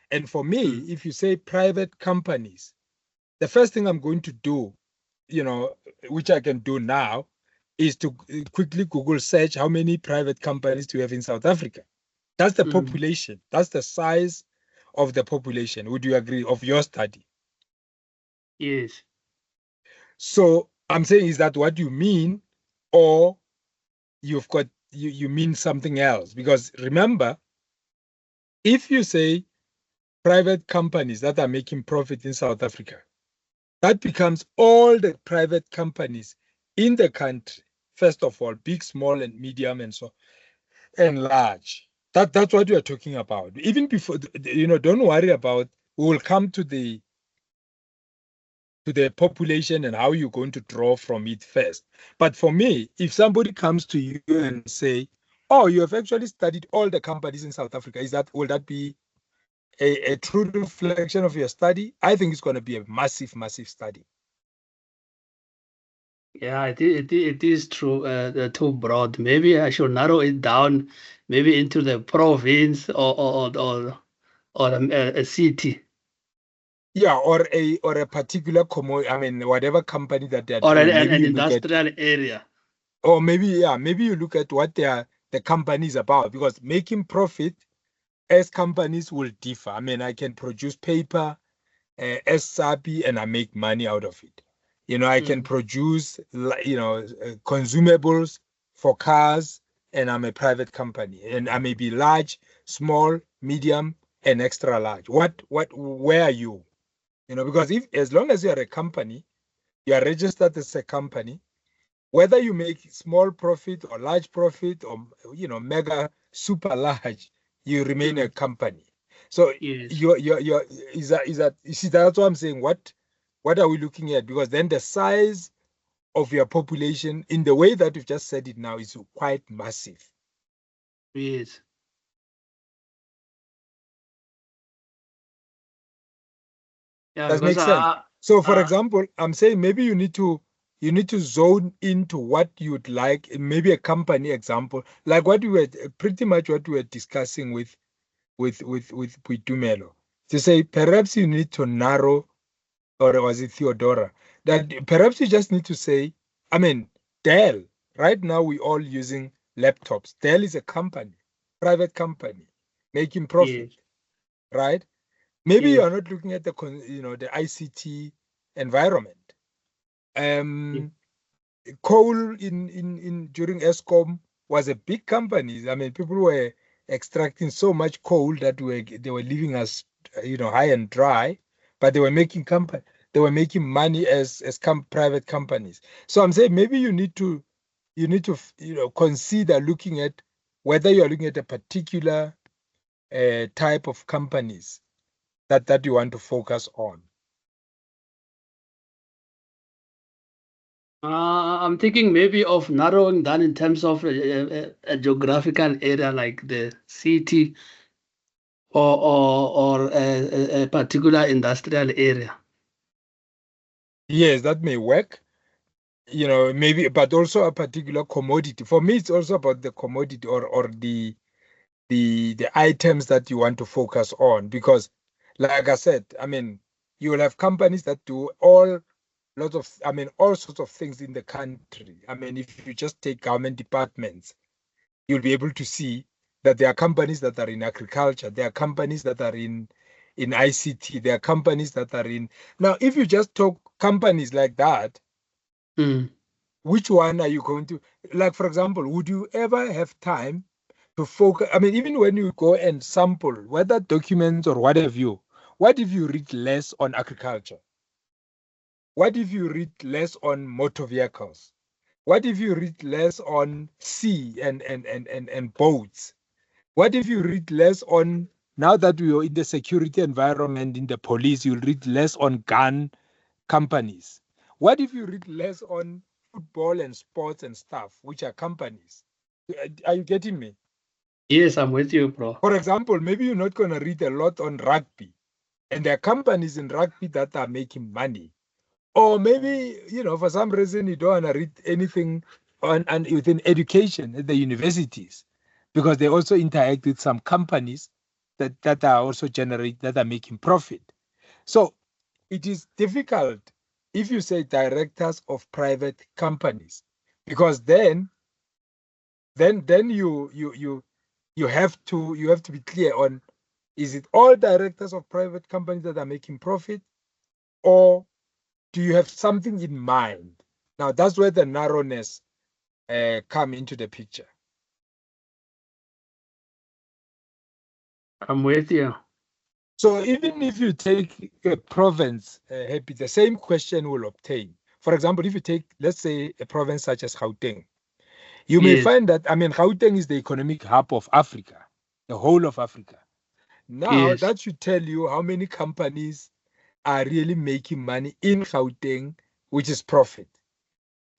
And for me, if you say private companies, the first thing I'm going to do, which I can do now, is to quickly Google search how many private companies do we have in South Africa. That's the population. That's the size of the population. Would you agree, of your study? Yes. So I'm saying, is that what you mean, or you mean something else? Because remember, if you say private companies that are making profit in South Africa, that becomes all the private companies in the country. First of all, big, small, and medium, and so and large. That's what you are talking about. Even before, don't worry about. We will come to the population and how you're going to draw from it first. But for me, if somebody comes to you and say, "Oh, you have actually studied all the companies in South Africa," will that be a true reflection of your study? I think it's going to be a massive, massive study. Yeah, it is true. Too broad. Maybe I should narrow it down, maybe into the province or a city. Yeah, or a particular commodity. I mean, whatever company that they're Or doing. Maybe an you look at, industrial area. or maybe you look at what the company is about, because making profit as companies will differ. I mean, I can produce paper as Sapi and I make money out of it. I can produce, consumables for cars and I'm a private company. And I may be large, small, medium, and extra large. Where are you? Because as long as you are a company, you are registered as a company, whether you make small profit or large profit or, mega super large, you remain a company. So Yes. you're is that you see, that's what I'm saying. What are we looking at? Because then the size of your population, in the way that you've just said it now, is quite massive. Yes. Yeah, Does because make sense? So for example, I'm saying maybe you need to zone into what you'd like, maybe a company example, like what we were pretty much what we were discussing with Dumelo, to say perhaps you need to narrow, or was it Theodora, that perhaps you just need to say, I mean, Dell, right now we all using laptops. Dell is a company, private company, making profit, yes. right? Maybe Yes. you're not looking at the ICT environment. Yes. Coal in during ESCOM was a big company. I mean, people were extracting so much coal that they were leaving us, high and dry, but they were making money as private companies. So I'm saying maybe you need to consider looking at whether you are looking at a particular type of companies that you want to focus on. I'm thinking maybe of narrowing down in terms of a geographical area like the city or a particular industrial area. Yes, that may work. Maybe, but also a particular commodity. For me, it's also about the commodity, or the items that you want to focus on. Because, like I said, I mean, you will have companies that do all sorts of things in the country. I mean, if you just take government departments, you'll be able to see that there are companies that are in agriculture, there are companies that are in ICT, there are companies that are in. Now, if you just talk companies like that, which one are you going to, like, for example, would you ever have time to focus? I mean, even when you go and sample, whether documents or what have you, what if you read less on agriculture? What if you read less on motor vehicles? What if you read less on sea and boats? What if you read less on, now that we are in the security environment, in the police, you'll read less on gun companies? What if you read less on football and sports and stuff, which are companies? Are you getting me? Yes, I'm with you, bro. For example, maybe you're not going to read a lot on rugby, and there are companies in rugby that are making money. Or maybe, for some reason, you don't want to read anything on within education at the universities, because they also interact with some companies that are also that are making profit. So it is difficult if you say directors of private companies, because then you have to be clear on, is it all directors of private companies that are making profit, or do you have something in mind? Now that's where the narrowness come into the picture. I'm with you. So even if you take a province, Happy, the same question will obtain. For example, if you take, let's say, a province such as Gauteng, you may Yes. find that, I mean, Gauteng is the economic hub of Africa, the whole of Africa. Now, Yes. that should tell you how many companies are really making money in Gauteng, which is profit.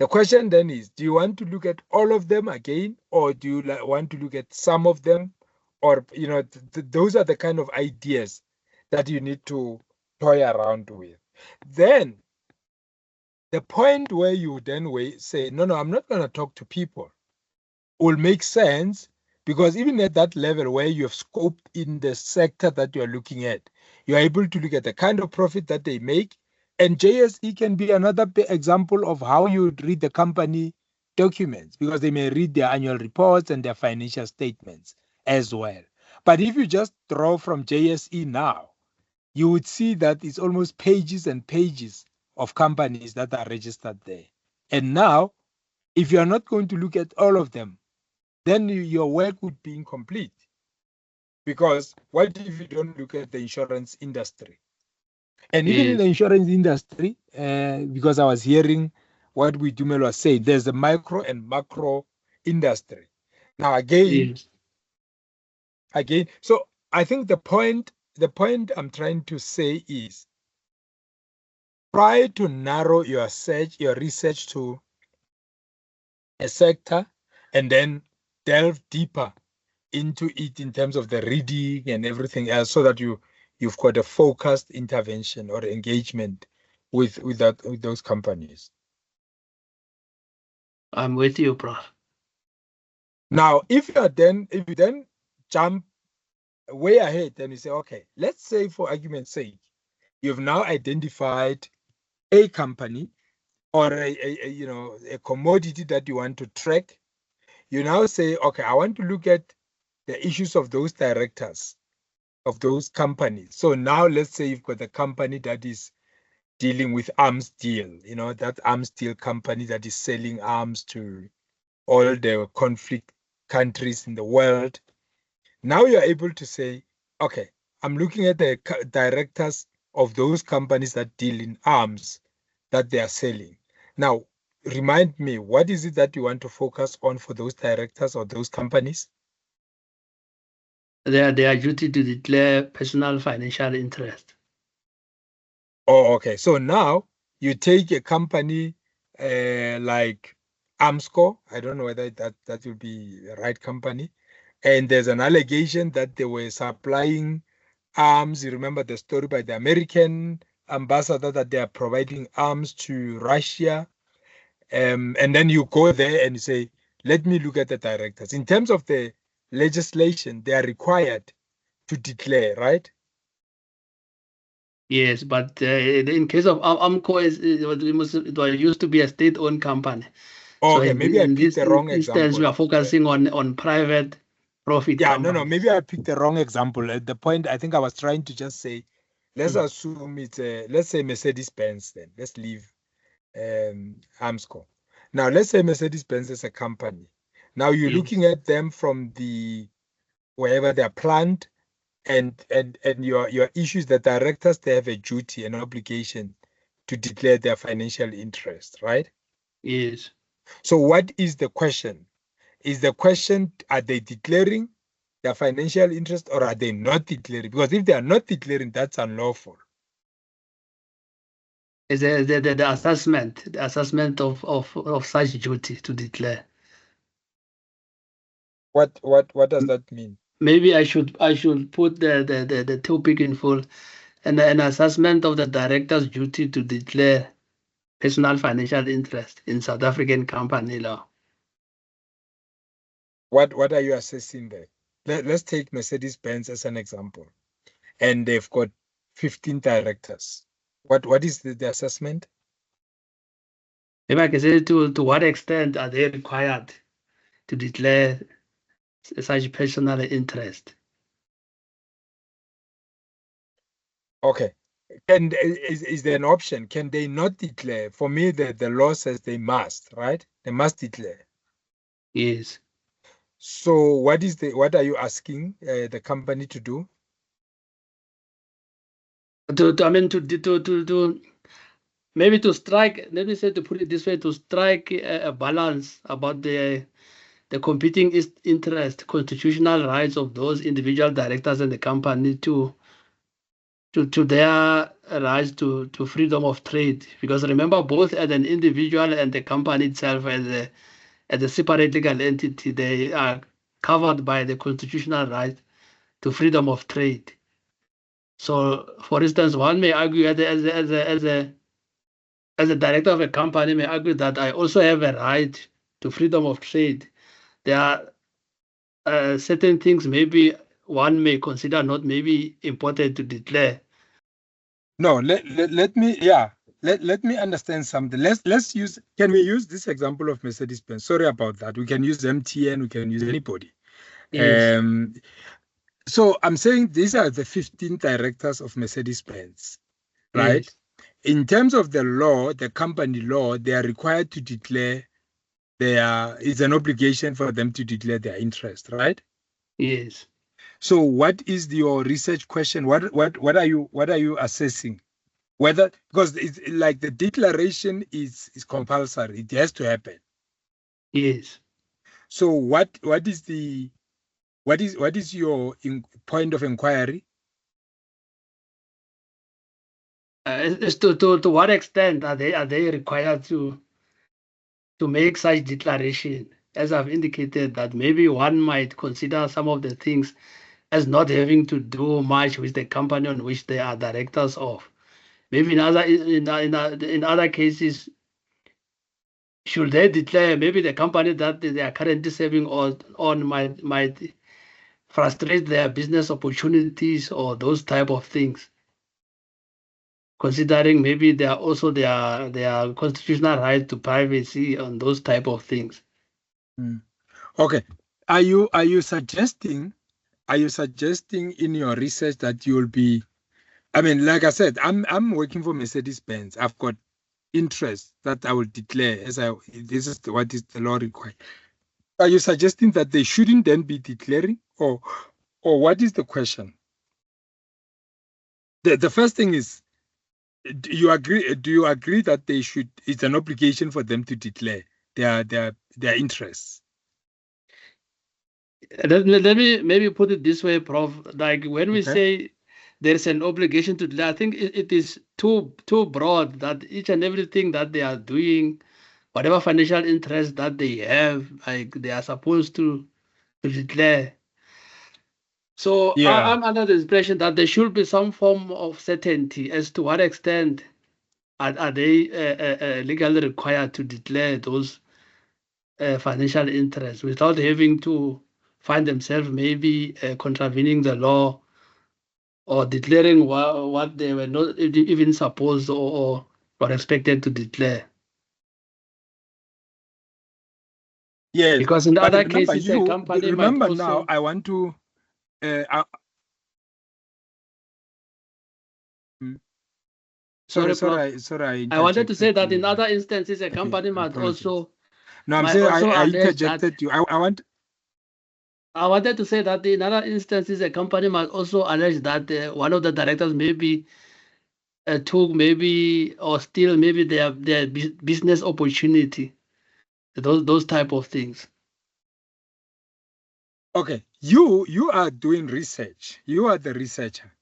The question then is, do you want to look at all of them again, or do you want to look at some of them? Or, those are the kind of ideas that you need to toy around with. Then, the point where you then say, no, I'm not going to talk to people, will make sense, Because even at that level where you have scoped in the sector that you're looking at, you're able to look at the kind of profit that they make. And JSE can be another example of how you would read the company documents, because they may read their annual reports and their financial statements as well. But if you just draw from JSE now, you would see that it's almost pages and pages of companies that are registered there. And now, if you are not going to look at all of them, then your work would be incomplete. Because what if you don't look at the insurance industry? And even in the insurance industry, because I was hearing what Dumelo was saying, there's a micro and macro industry. Now again, so I think the point I'm trying to say is try to narrow your research to a sector and then delve deeper into it in terms of the reading and everything else, so that you've got a focused intervention or engagement with those companies. I'm with you, bro. Now, if you then jump way ahead and you say, okay, let's say for argument's sake, you've now identified a company or a commodity that you want to track. You now say, okay, I want to look at the issues of those directors of those companies. So now let's say you've got a company that is dealing with arms deal, that arms deal company that is selling arms to all the conflict countries in the world. Now you're able to say, okay, I'm looking at the directors of those companies that deal in arms that they are selling. Now, remind me, what is it that you want to focus on for those directors or those companies? Their duty to declare personal financial interest. Oh, okay. So now you take a company like Armsco. I don't know whether that will be the right company. And there's an allegation that they were supplying arms. You remember the story by the American ambassador that they are providing arms to Russia. And then you go there and you say, let me look at the directors. In terms of the legislation, they are required to declare, right? Yes, but in case of Amco, it used to be a state-owned company. Oh, So okay, maybe I in picked this the wrong instance, example. we are focusing on private profit Yeah, companies. no, maybe I picked the wrong example. At the point, I think I was trying to just say, let's assume it's let's say Mercedes-Benz then. Let's leave Armsco. Now, let's say Mercedes-Benz is a company. Now you're looking at them from wherever they're planned, and your issues, the directors, they have a duty, an obligation to declare their financial interest, right? Yes. So what is the question? Is the question, are they declaring their financial interest or are they not declaring? Because if they are not declaring, that's unlawful. Is the assessment of such duty to declare. What does that mean? Maybe I should put the topic in full, and an assessment of the director's duty to declare personal financial interest in South African company law. What are you assessing there? Let's take Mercedes-Benz as an example. And they've got 15 directors. What is the assessment? Maybe I can say to what extent are they required to declare such personal interest? Okay. And is there an option? Can they not declare? For me, the law says they must, right? They must declare. Yes. So what are you asking the company to do? To maybe to strike, let me say, to put it this way, to strike a balance about the competing interest, constitutional rights of those individual directors and the company to their rights to freedom of trade. Because remember, both as an individual and the company itself as a separate legal entity, they are covered by the constitutional right to freedom of trade. So, for instance, one may argue as a director of a company may argue that I also have a right to freedom of trade. There are certain things maybe one may consider not maybe important to declare. No, let me, let me understand something. Let's use, can we use this example of Mercedes-Benz? Sorry about that. We can use MTN, we can use anybody. Yes, So I'm saying these are the 15 directors of Mercedes-Benz, right? yes, In terms of the law, the company law, they are required to declare it's an obligation for them to declare their interest, right? yes. So what is your research question? What are you assessing? Whether, because it's like the declaration is compulsory, it has to happen. Yes. So what is your point of inquiry? As to what extent are they required to make such declaration? As I've indicated, that maybe one might consider some of the things as not having to do much with the company on which they are directors of. Maybe in other cases, should they declare maybe the company that they are currently serving on might frustrate their business opportunities or those type of things, considering maybe there are also their constitutional right to privacy and those type of things. Okay. Are you suggesting in your research that you'll be, I mean, like I said, I'm working for Mercedes-Benz. I've got interest that I will declare this is what is the law required. Are you suggesting that they shouldn't then be declaring, or what is the question? The first thing is, do you agree that they should, it's an obligation for them to declare their interests? Let me maybe put it this way, Prof. Like when we Okay. say there's an obligation to declare, I think it is too broad that each and everything that they are doing, whatever financial interest that they have, like they are supposed to declare. So Yeah. I'm under the impression that there should be some form of certainty as to what extent are they legally required to declare those financial interests without having to find themselves maybe contravening the law or declaring what they were not even supposed or expected to declare. Yes, Because in but other remember, cases, a company might remember now, also. I want to. Mm, Sorry, Prof. sorry, I I wanted to say interjected that in you. other instances, a company I apologize. No, I'm might saying also I allege that. interjected you. I want. I wanted to say that in other instances, a company might also allege that one of the directors maybe took maybe or still maybe their business opportunity, those type of things. Okay, you are doing research. You are the researcher.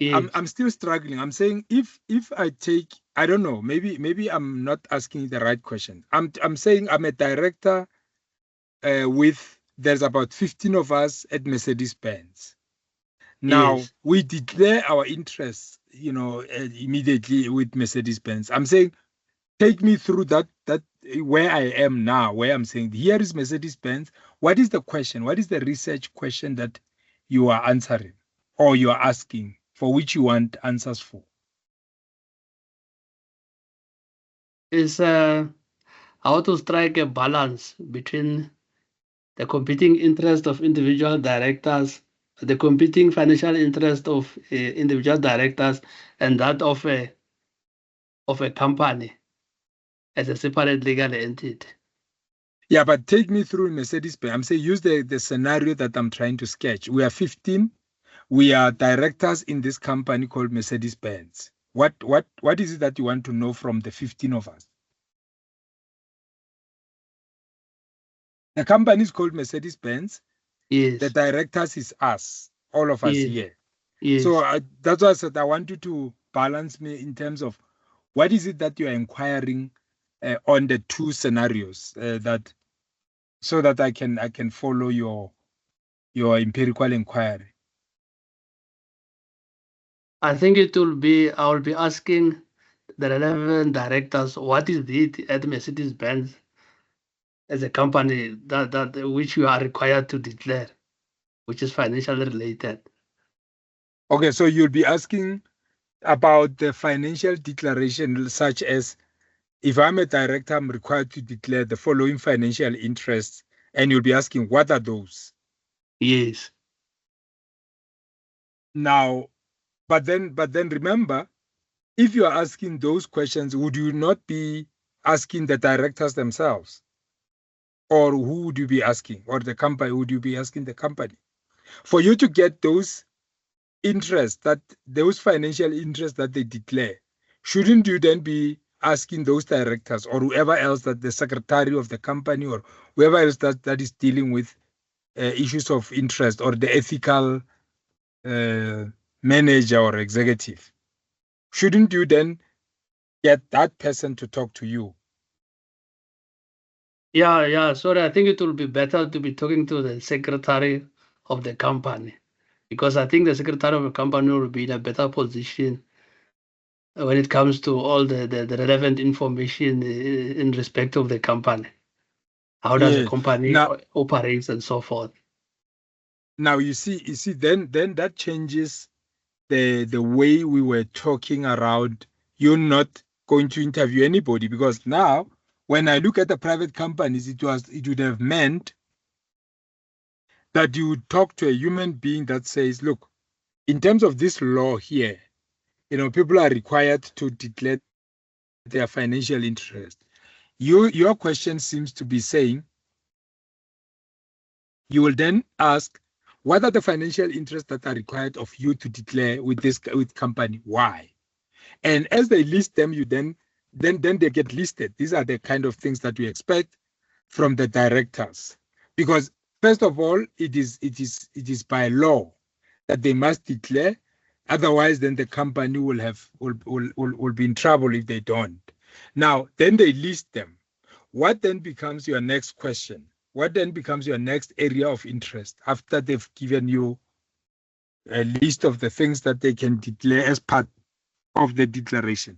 Yes, I'm still struggling. I'm saying if I take, I don't know, maybe I'm not asking the right question. I'm saying I'm a director with, there's about 15 of us at Mercedes-Benz. Now yes. we declare our interests, immediately with Mercedes-Benz. I'm saying, take me through that where I am now, where I'm saying here is Mercedes-Benz. What is the question? What is the research question that you are answering or you are asking, for which you want answers for? It's how to strike a balance between the competing interest of individual directors, the competing financial interest of individual directors, and that of a company as a separate legal entity. Yeah, but take me through Mercedes-Benz. I'm saying use the scenario that I'm trying to sketch. We are 15. We are directors in this company called Mercedes-Benz. What is it that you want to know from the 15 of us? The company is called Mercedes-Benz. The Yes, directors is us, all of us yes, here. So yes. that's why I said I want you to balance me in terms of what is it that you are inquiring on the two scenarios, that so that I can follow your empirical inquiry. I think I will be asking the relevant directors what is it at Mercedes-Benz as a company that which you are required to declare, which is financially related. Okay, so you'll be asking about the financial declaration, such as if I'm a director, I'm required to declare the following financial interests, and you'll be asking, what are those? Yes. Now, but then remember, if you are asking those questions, would you not be asking the directors themselves? Or who would you be asking? Or the company, would you be asking the company? For you to get those interests, those financial interests that they declare, shouldn't you then be asking those directors or whoever else, that the secretary of the company or whoever else that is dealing with issues of interest, or the ethical manager or executive? Shouldn't you then get that person to talk to you? Yeah. Sorry, I think it will be better to be talking to the secretary of the company, because I think the secretary of the company will be in a better position when it comes to all the relevant information in respect of the company. How does the Yes. company Now, operates and so forth. now you see, then that changes the way we were talking around you not going to interview anybody, because now when I look at the private companies, it would have meant that you would talk to a human being that says, look, in terms of this law here, people are required to declare their financial interest. Your question seems to be saying, you will then ask, what are the financial interests that are required of you to declare with company? Why? And as they list them, you then they get listed. These are the kind of things that we expect from the directors, because first of all, it is by law that they must declare. Otherwise, then the company will be in trouble if they don't. Now, then they list them. What then becomes your next question? What then becomes your next area of interest after they've given you a list of the things that they can declare as part of the declaration?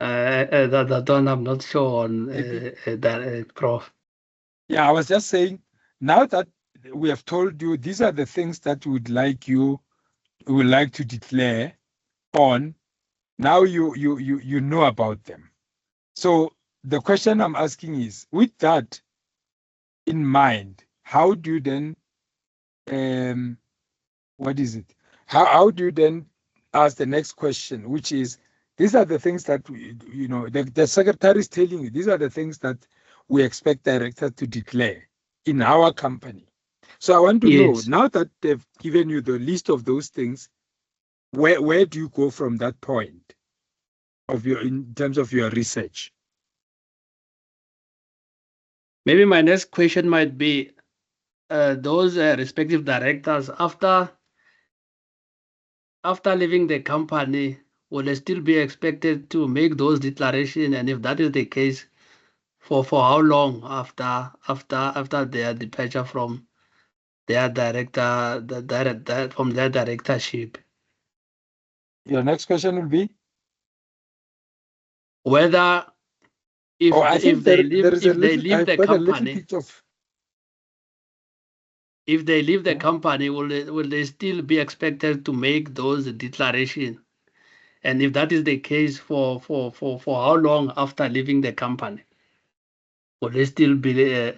That one I'm not sure on, that, Prof. Yeah, I was just saying, now that we have told you these are the things that we would like to declare on, now you know about them. So the question I'm asking is, with that in mind, how do you then what is it? How do you then ask the next question, which is, these are the things that the secretary is telling you, these are the things that we expect directors to declare in our company. So I want to know, Yes. now that they've given you the list of those things, where do you go from that point in terms of your research? Maybe my next question might be, those respective directors, after leaving the company, will they still be expected to make those declarations? And if that is the case, for how long after their departure from their from their directorship? Your next question will be, Whether I think there is a if they little, leave I've the got a little company, bit of, if they leave the company, will they still be expected to make those declarations? And if that is the case, for how long after leaving the company will they still be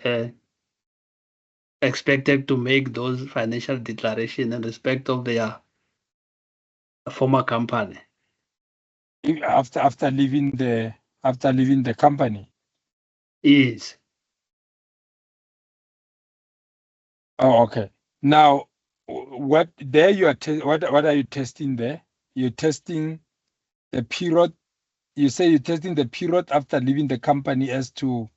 expected to make those financial declarations in respect of their former company? after leaving the company. Is Oh, okay. Now, what there you are what are you testing there? You're testing the period. You say you're testing the period after leaving the company as to.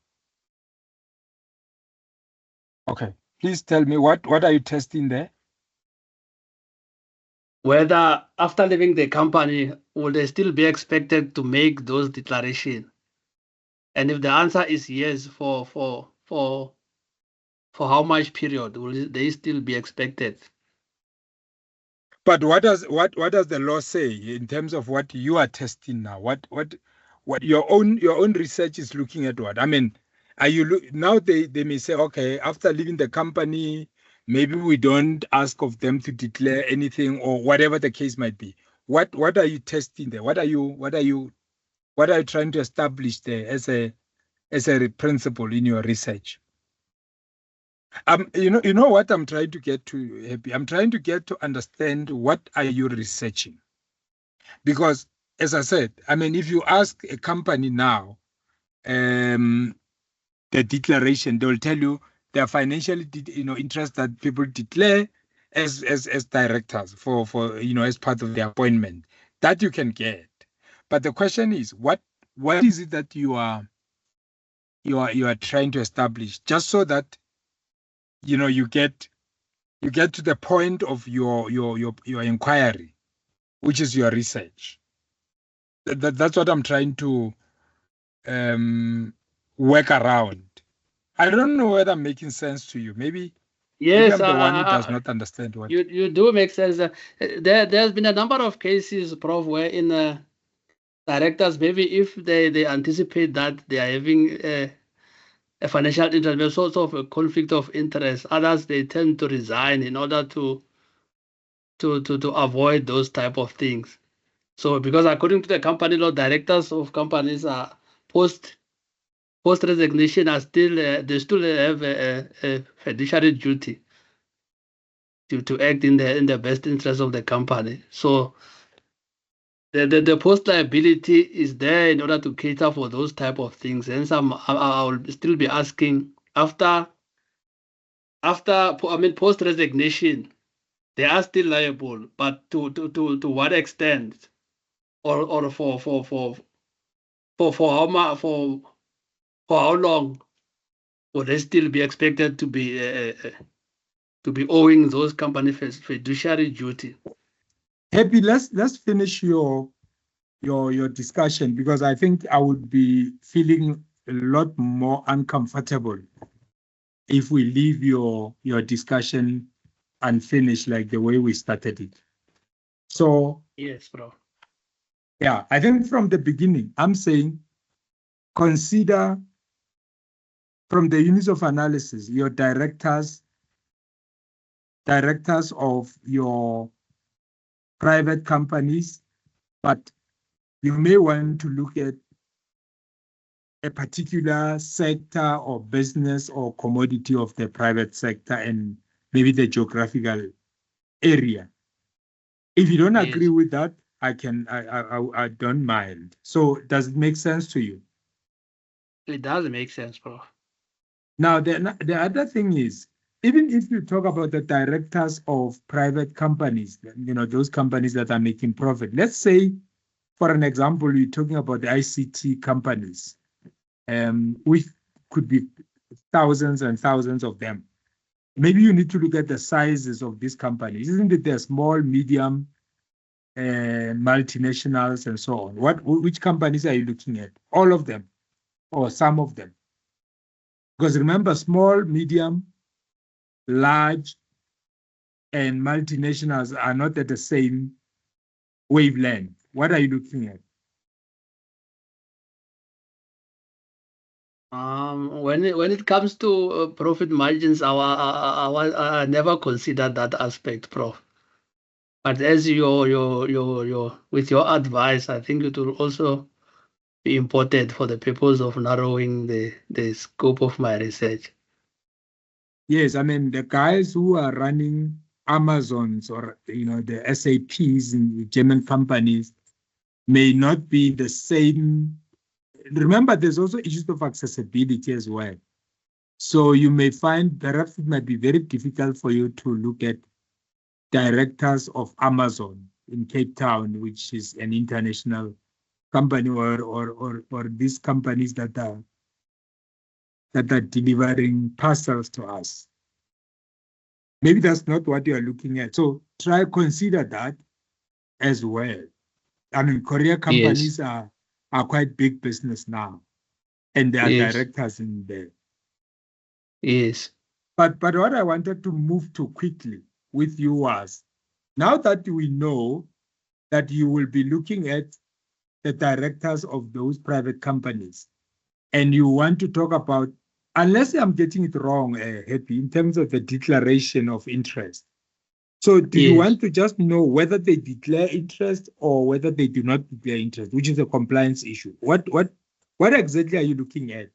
Okay, please tell me what are you testing there? whether after leaving the company will they still be expected to make those declarations? And if the answer is yes, for how much period will they still be expected? But what does the law say in terms of what you are testing now? What your own research is looking at what? I mean, Are you now they may say, okay, after leaving the company, maybe we don't ask of them to declare anything or whatever the case might be. What are you testing there? What are you trying to establish there as a principle in your research? You know what I'm trying to get to, Happy? I'm trying to get to understand what are you researching? Because as I said, I mean, if you ask a company now, the declaration, they'll tell you their financial interest that people declare as directors for as part of the appointment. That you can get. But the question is, what is it that you are trying to establish, just so that you get to the point of your inquiry, which is your research. That's what I'm trying to work around. I don't know whether I'm making sense to you. Maybe Yes, I'm the one who does not understand what. you do make sense. There's been a number of cases, Prof, where in directors, maybe if they anticipate that they are having a financial interest, there's sort of a conflict of interest. Others, they tend to resign in order to avoid those type of things. So because according to the company law, directors of companies are post resignation are still they still have a fiduciary duty to act in the best interest of the company. So the post liability is there in order to cater for those type of things. And I will still be asking after post resignation, they are still liable, but to what extent, or for how much, for how long would they still be expected to be owing those company fiduciary duty? Happy, let's finish your discussion, because I think I would be feeling a lot more uncomfortable if we leave your discussion unfinished like the way we started it. So Yes, bro. yeah, I think from the beginning, I'm saying consider from the units of analysis, your directors of your private companies, but you may want to look at a particular sector or business or commodity of the private sector and maybe the geographical area. If you don't agree with that, I don't mind. So does it make sense to you? It does make sense, bro. Now, the other thing is, even if you talk about the directors of private companies, those companies that are making profit, let's say, for an example, we're talking about the ICT companies, which could be thousands and thousands of them. Maybe you need to look at the sizes of these companies. Isn't it they're small, medium, multinationals, and so on? Which companies are you looking at? All of them, or some of them? Because remember, small, medium, large, and multinationals are not at the same wavelength. What are you looking at? When it comes to profit margins, I never considered that aspect, Prof. But as with your advice, I think it will also be important for the purpose of narrowing the scope of my research. Yes, I mean, the guys who are running Amazons or the SAPs in the German companies may not be the same. Remember, there's also issues of accessibility as well. So you may find perhaps it might be very difficult for you to look at directors of Amazon in Cape Town, which is an international company, or these companies that are delivering parcels to us. Maybe that's not what you are looking at. So consider that as well. I mean, courier companies are quite big business now, and there are directors in there. Yes. But what I wanted to move to quickly with you was, now that we know that you will be looking at the directors of those private companies, and you want to talk about unless I'm getting it wrong, Happy, in terms of the declaration of interest. So do you Yes. want to just know whether they declare interest or whether they do not declare interest, which is a compliance issue? What exactly are you looking at?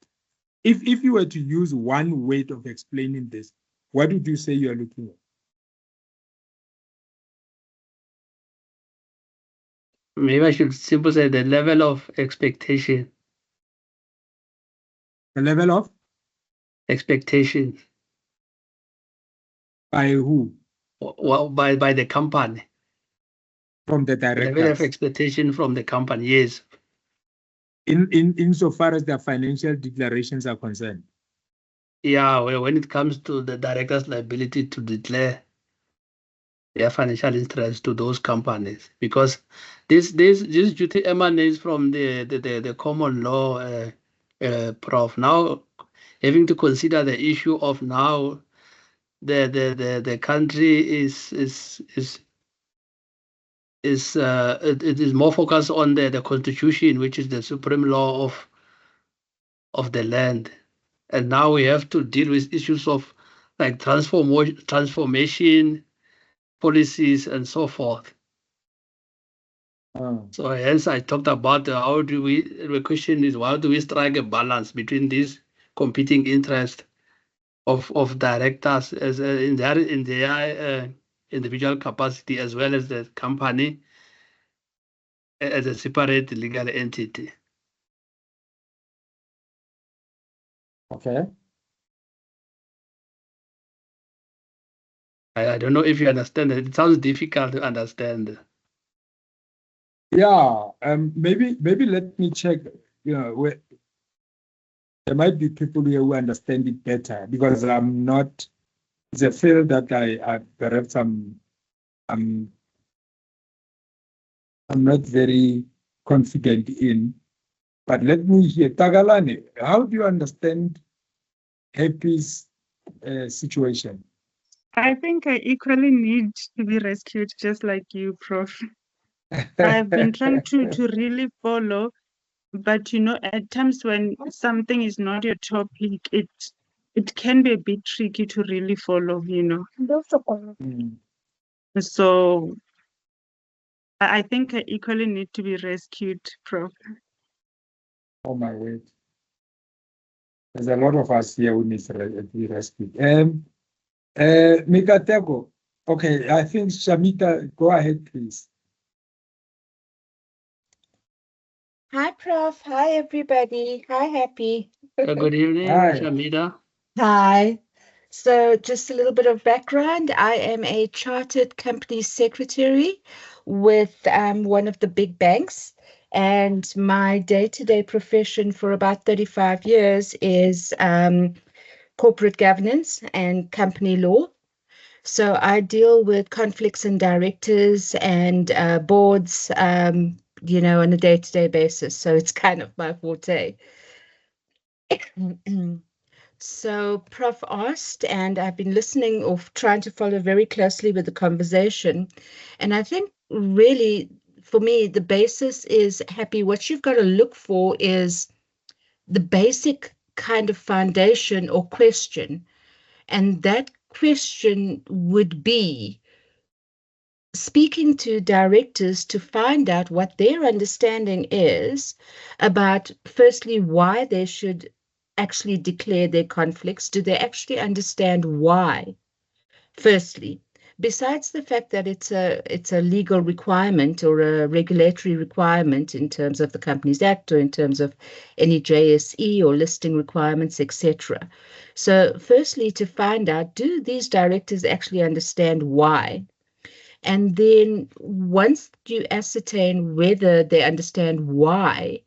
If you were to use one way of explaining this, what would you say you are looking at? Maybe I should simply say the level of expectation. The level of Expectation. by who? Well, by the company. From the Level of directors. expectation from the company, yes. Insofar as their financial declarations are concerned. Yeah, well, when it comes to the director's liability to declare their financial interest to those companies, because this duty emanates from the common law, Prof. Now, having to consider the issue of now the country it is more focused on the constitution, which is the supreme law of the land. And now we have to deal with issues of like transformation policies and so forth. So hence I talked about the question is how do we strike a balance between these competing interests of directors as in their individual capacity as well as the company as a separate legal entity. Okay. I don't know if you understand it. It sounds difficult to understand. Yeah, maybe let me check. You know, there might be people here who understand it better because I'm not. It's a field that I perhaps I'm not very confident in. But let me hear. Tagalani, how do you understand Happy's situation? I think I equally need to be rescued, just like you, Prof. I've been trying to really follow, but you know, at times when something is not your topic, it can be a bit tricky to really follow, you know. Mm. So I think I equally need to be rescued, Prof. Oh my word. There's a lot of us here who need to be rescued. Mikateko, okay, I think Shamita, go ahead, please. Hi, Prof. Hi, everybody. Hi, Happy. Good evening, Hi. Shamida. Hi. So, just a little bit of background. I am a chartered company secretary with one of the big banks, and my day-to-day profession for about 35 years is corporate governance and company law. So I deal with conflicts and directors and boards, you know, on a day-to-day basis. So it's kind of my forte. So Prof asked, and I've been listening or trying to follow very closely with the conversation. And I think really for me, the basis is Happy. What you've got to look for is the basic kind of foundation or question. And that question would be speaking to directors to find out what their understanding is about, firstly, why they should actually declare their conflicts. Do they actually understand why? Firstly, besides the fact that it's a legal requirement or a regulatory requirement in terms of the Companies Act or in terms of any JSE or listing requirements, etc. So firstly, to find out, do these directors actually understand why? And then once you ascertain whether they understand why,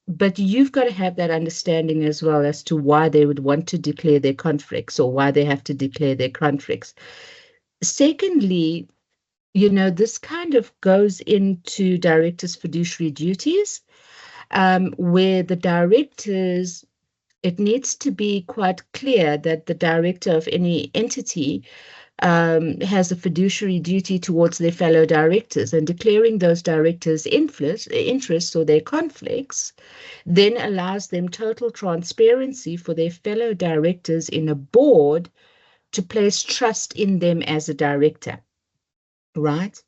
but you've got to have that understanding as well as to why they would want to declare their conflicts or why they have to declare their conflicts. Secondly, you know, this kind of goes into directors' fiduciary duties, where the directors, it needs to be quite clear that the director of any entity has a fiduciary duty towards their fellow directors, and declaring those directors' interests or their conflicts then allows them total transparency for their fellow directors in a board to place trust in them as a director, right?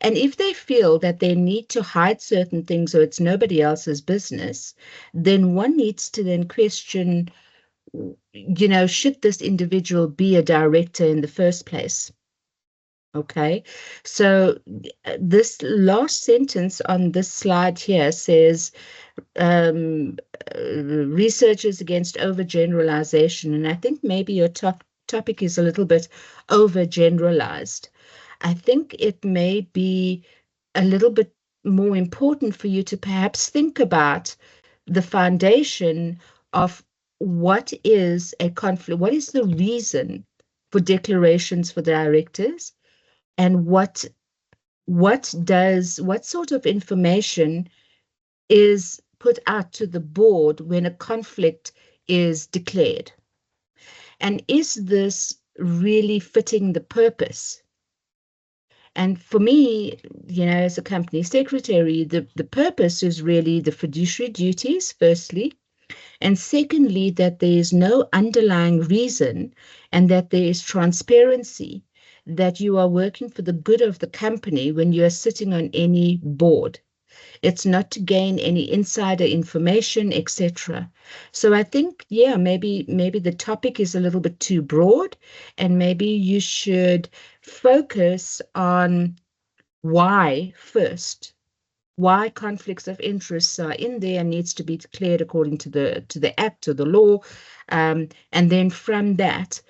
And if they feel that they need to hide certain things or it's nobody else's business, then one needs to then question, should this individual be a director in the first place? Okay, so this last sentence on this slide here says, researchers against overgeneralization. And I think maybe your topic is a little bit overgeneralized. I think it may be a little bit more important for you to perhaps think about the foundation of what is a conflict, what is the reason for declarations for directors, and what sort of information is put out to the board when a conflict is declared. And is this really fitting the purpose? And for me, as a company secretary, the purpose is really the fiduciary duties, firstly, and secondly, that there is no underlying reason and that there is transparency, that you are working for the good of the company when you are sitting on any board. It's not to gain any insider information, etc. So I think, maybe the topic is a little bit too broad, and maybe you should focus on why first. Why conflicts of interests are in there and needs to be declared according to the act or the law, and then from that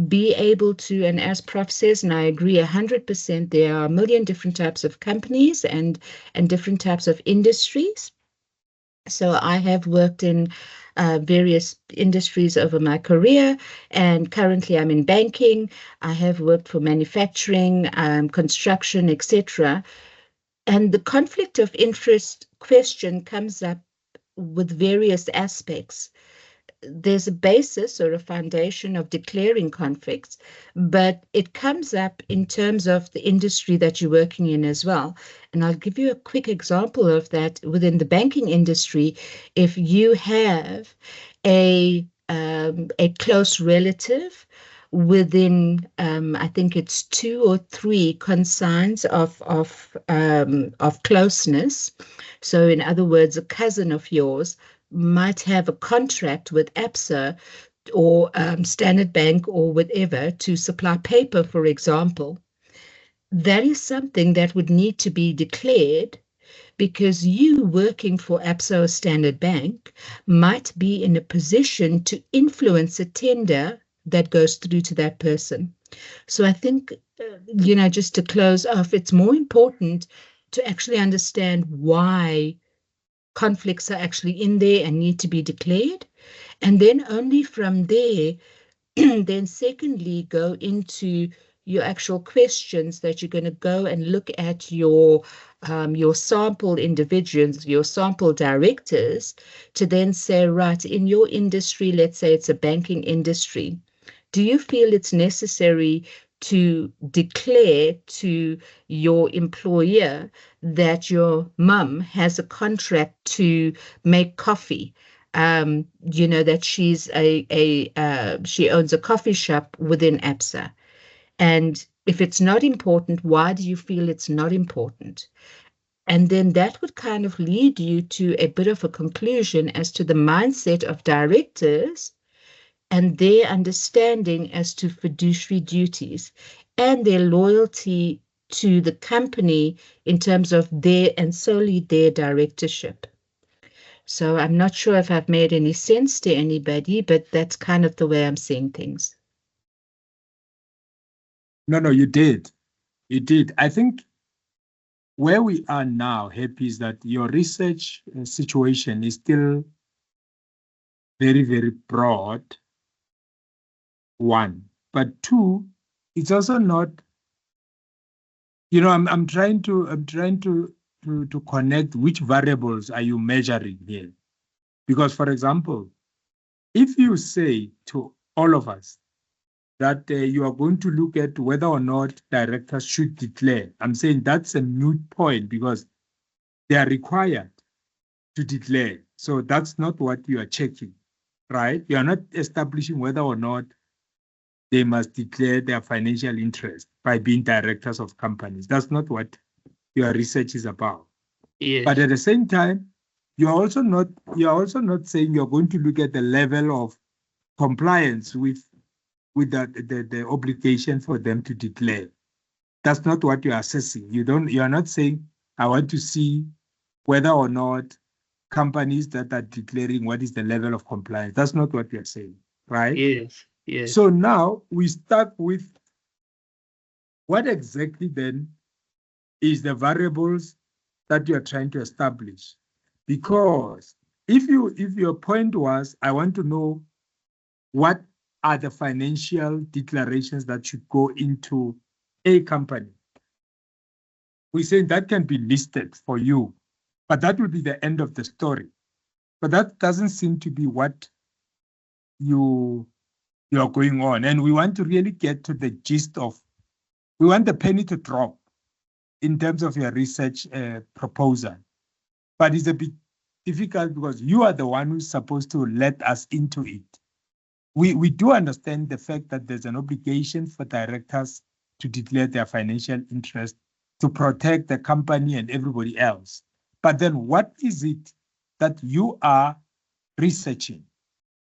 be able to, and as Prof says, and I agree 100%, there are a million different types of companies and different types of industries. So I have worked in various industries over my career, and currently I'm in banking. I have worked for manufacturing, construction, etc. And the conflict of interest question comes up with various aspects. There's a basis or a foundation of declaring conflicts, but it comes up in terms of the industry that you're working in as well. And I'll give you a quick example of that within the banking industry. If you have a close relative within, I think it's 2 or 3 consigns of closeness. So in other words, a cousin of yours might have a contract with ABSA or Standard Bank or whatever to supply paper, for example. That is something that would need to be declared, because you working for ABSA or Standard Bank might be in a position to influence a tender that goes through to that person. So I think, just to close off, it's more important to actually understand why conflicts are actually in there and need to be declared. And then only from there, then secondly, go into your actual questions that you're going to go and look at your sample individuals, your sample directors, to then say, right, in your industry, let's say it's a banking industry, do you feel it's necessary to declare to your employer that your mum has a contract to make coffee? That she's she owns a coffee shop within ABSA. And if it's not important, why do you feel it's not important? And then that would kind of lead you to a bit of a conclusion as to the mindset of directors and their understanding as to fiduciary duties and their loyalty to the company in terms of their and solely their directorship. So I'm not sure if I've made any sense to anybody, but that's kind of the way I'm seeing things. No, you did. You did. I think where we are now, Happy, is that your research situation is still very, very broad, 1. But 2, it's also not, I'm trying to connect which variables are you measuring here. Because, for example, if you say to all of us that you are going to look at whether or not directors should declare. I'm saying that's a moot point because they are required to declare. So that's not what you are checking, right? You are not establishing whether or not they must declare their financial interest by being directors of companies. That's not what your research is about. Yes. But at the same time, you're also not saying you're going to look at the level of compliance with the obligation for them to declare. That's not what you're assessing. You're not saying, I want to see whether or not companies that are declaring what is the level of compliance. That's not what you're saying, right? Yes, yes. So now we start with what exactly then is the variables that you are trying to establish. Because if your point was, I want to know what are the financial declarations that should go into a company, we say that can be listed for you, but that will be the end of the story. But that doesn't seem to be what you're going on. And we want to really get to the gist of, we want the penny to drop in terms of your research proposal. But it's a bit difficult because you are the one who's supposed to let us into it. We do understand the fact that there's an obligation for directors to declare their financial interest to protect the company and everybody else. But then what is it that you are researching?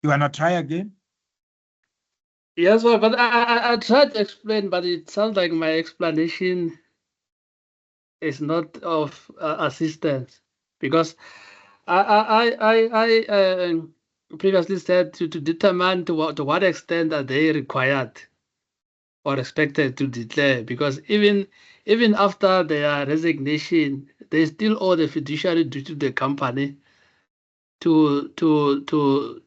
You want to try again? Yes, well, but I tried to explain, but it sounds like my explanation is not of assistance, because I previously said to determine to what extent are they required or expected to declare, because even after their resignation, they still owe the fiduciary duty to the company to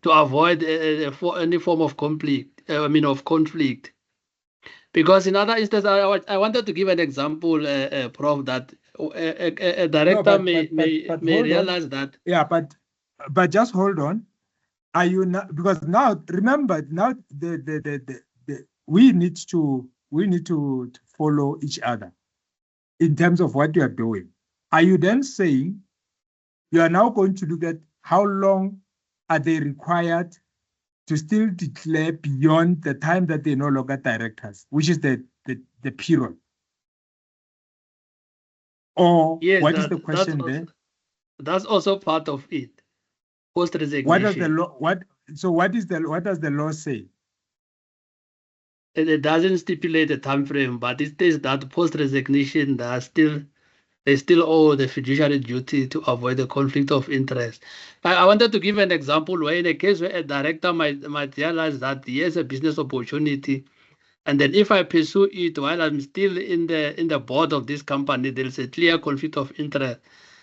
avoid any form of conflict. Of conflict. Because in other instances, I wanted to give an example, Prof, that a director may realize that. Yeah, but just hold on. Are you not, because now remember now we need to follow each other in terms of what you are doing. Are you then saying you are now going to look at how long are they required to still declare beyond the time that they're no longer directors, which is the period? Or Yes, what is the question there? That's also part of it. Post resignation. What does the law? What does the law say? It doesn't stipulate a time frame, but it says that post resignation they still owe the fiduciary duty to avoid the conflict of interest. I wanted to give an example where, in a case where a director might realize that here's a business opportunity, and then if I pursue it while I'm still in the board of this company, there's a clear conflict of interest,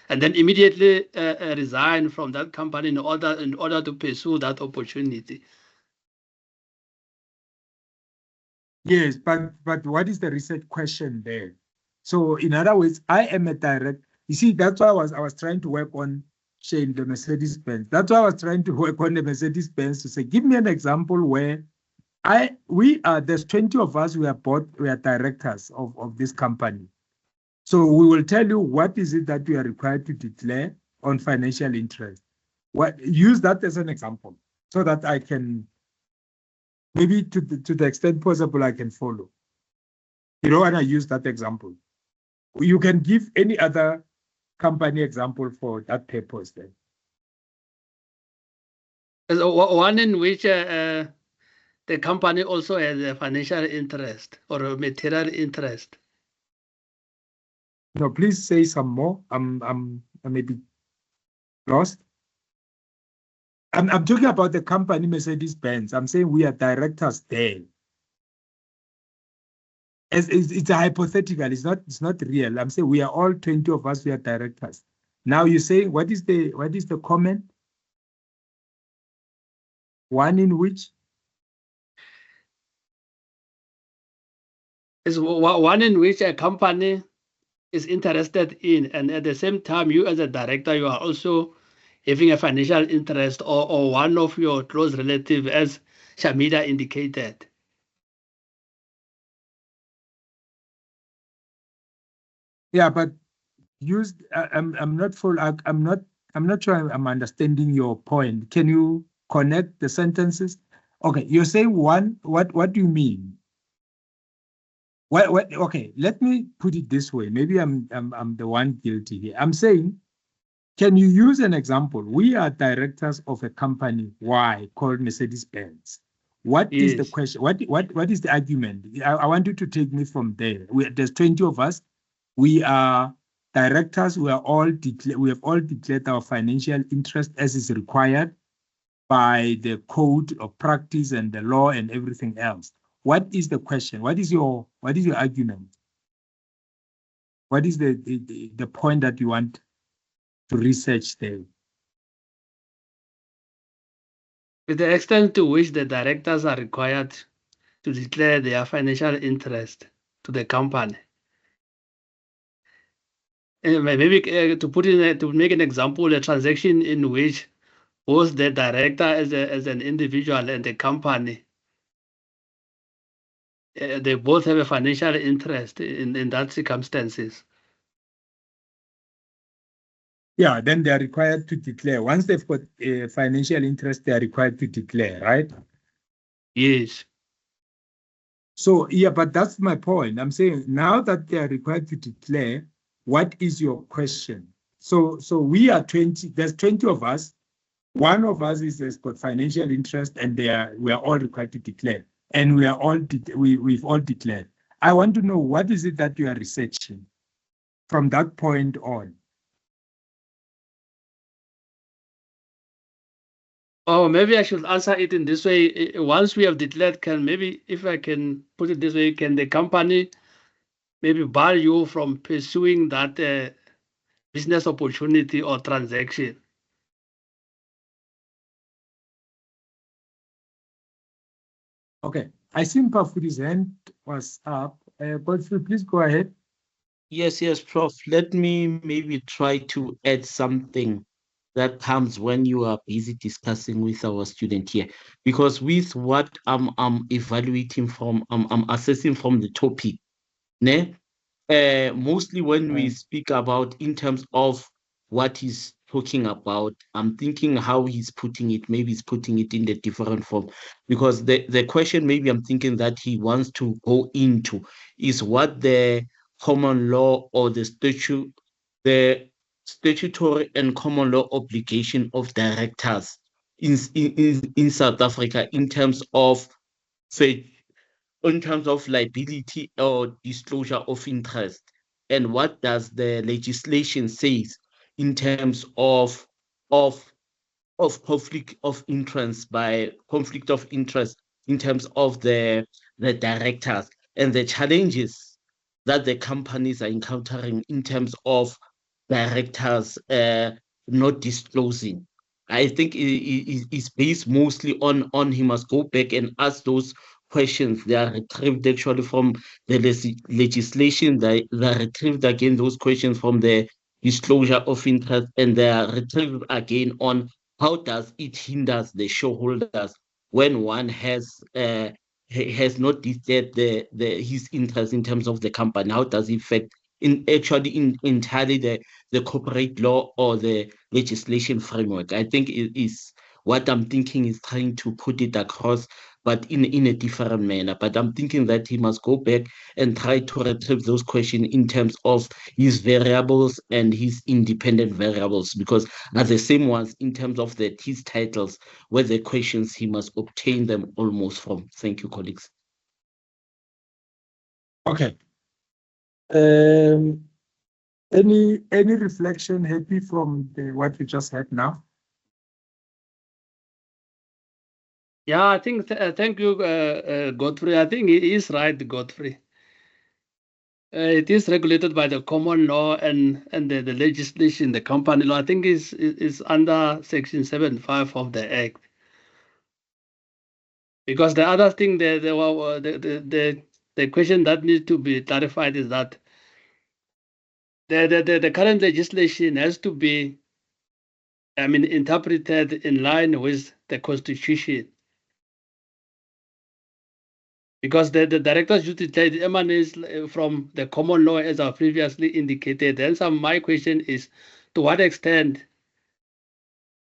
and then immediately resign from that company in order to pursue that opportunity. Yes, but what is the research question there? So in other words, I am a direct. You see, that's why I was trying to work on Shane, the Mercedes-Benz. That's why I was trying to work on the Mercedes-Benz to say, give me an example where there's 20 of us, we are directors of this company. So we will tell you what is it that we are required to declare on financial interest. Use that as an example so that I can, maybe to the extent possible, I can follow. You don't want to use that example. You can give any other company example for that purpose then. One in which the company also has a financial interest or a material interest. No, please say some more. I'm maybe lost. I'm talking about the company Mercedes-Benz. I'm saying we are directors there. It's a hypothetical. It's not real. I'm saying we are all 20 of us. We are directors. Now you say what is the comment? One in which is one in which a company is interested in, and at the same time, you as a director, you are also having a financial interest, or one of your close relatives, as Shamida indicated. Yeah, but I'm not full. I'm not sure I'm understanding your point. Can you connect the sentences? Okay, you say one. What do you mean? What? Okay, let me put it this way. Maybe I'm the one guilty here. I'm saying, can you use an example? We are directors of a company Y called Mercedes-Benz. What is the Yes. question? What is the argument? I want you to take me from there. There's 20 of us. We are directors. We have all declared our financial interest as is required by the code of practice and the law and everything else. What is the question? What is your argument? What is the point that you want to research there? To the extent to which the directors are required to declare their financial interest to the company. Maybe to make an example, a transaction in which both the director as an individual and the company, they both have a financial interest in that circumstances. Yeah, then they are required to declare. Once they've got a financial interest, they are required to declare, right? Yes. So, yeah, but that's my point. I'm saying now that they are required to declare, what is your question? So we are 20, there's 20 of us. One of us has got financial interest and we are all required to declare. And we are all, we've all declared. I want to know, what is it that you are researching from that point on? Oh, maybe I should answer it in this way. Once we have declared, maybe if I can put it this way, can the company maybe bar you from pursuing that business opportunity or transaction? Okay, I see Mpafudi's hand was up. Godfrey, please go ahead. Yes, Prof. Let me maybe try to add something that comes when you are busy discussing with our student here. Because with what I'm evaluating from, I'm assessing from the topic, ne? Mostly when we speak about in terms of what he's talking about, I'm thinking how he's putting it. Maybe he's putting it in the different form, because the question maybe I'm thinking that he wants to go into is what the common law or the statutory and common law obligation of directors in South Africa in terms of, say, in terms of liability or disclosure of interest, and what does the legislation says in terms of conflict of interest in terms of the directors and the challenges that the companies are encountering in terms of directors not disclosing. I think it's based mostly on he must go back and ask those questions. They are retrieved actually from the legislation. They are retrieved again, those questions from the disclosure of interest, and they are retrieved again on how does it hinders the shareholders when one has not declared his interest in terms of the company. How does it affect entirely the corporate law or the legislation framework? I think it is what I'm thinking is trying to put it across, but in a different manner. But I'm thinking that he must go back and try to retrieve those questions in terms of his variables and his independent variables, because are the same ones in terms of his titles, where the questions he must obtain them almost from. Thank you, colleagues. Okay. Any reflection, Happy, from what we just had now? Yeah, I think, thank you, Godfrey. I think he is right, Godfrey. It is regulated by the common law and the legislation, the company law. I think is under Section 75 of the Act. Because the other thing, the question that needs to be clarified is that the current legislation has to be, interpreted in line with the Constitution. because the directors should declare it emanates from the common law as I previously indicated. Then my question is, to what extent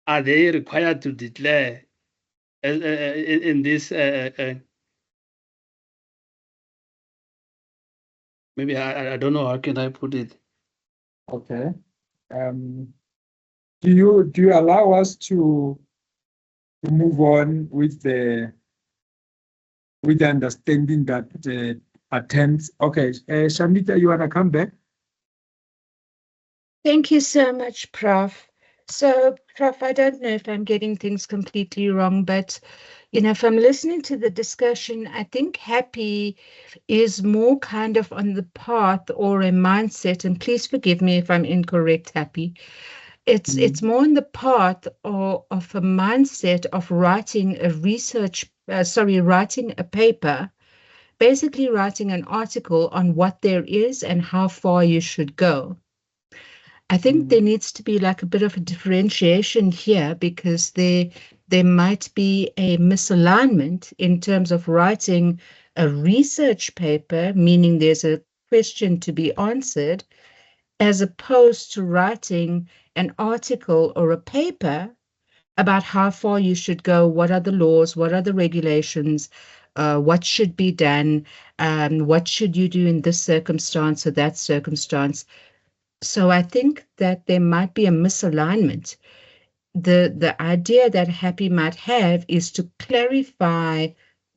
are they required to declare in this? Maybe I don't know how can I put it. Okay. Do you allow us to move on with the understanding that attempts? Okay, Shamita, you want to come back? Thank you so much, Prof. So, Prof, I don't know if I'm getting things completely wrong, but if I'm listening to the discussion, I think happy is more kind of on the path or a mindset, and please forgive me if I'm incorrect, happy. It's more in the path of a mindset of writing writing a paper, basically writing an article on what there is and how far you should go. I think there needs to be like a bit of a differentiation here, because there might be a misalignment in terms of writing a research paper, meaning there's a question to be answered, as opposed to writing an article or a paper about how far you should go, what are the laws, what are the regulations, what should be done, what should you do in this circumstance or that circumstance. So I think that there might be a misalignment. The idea that Happy might have is to clarify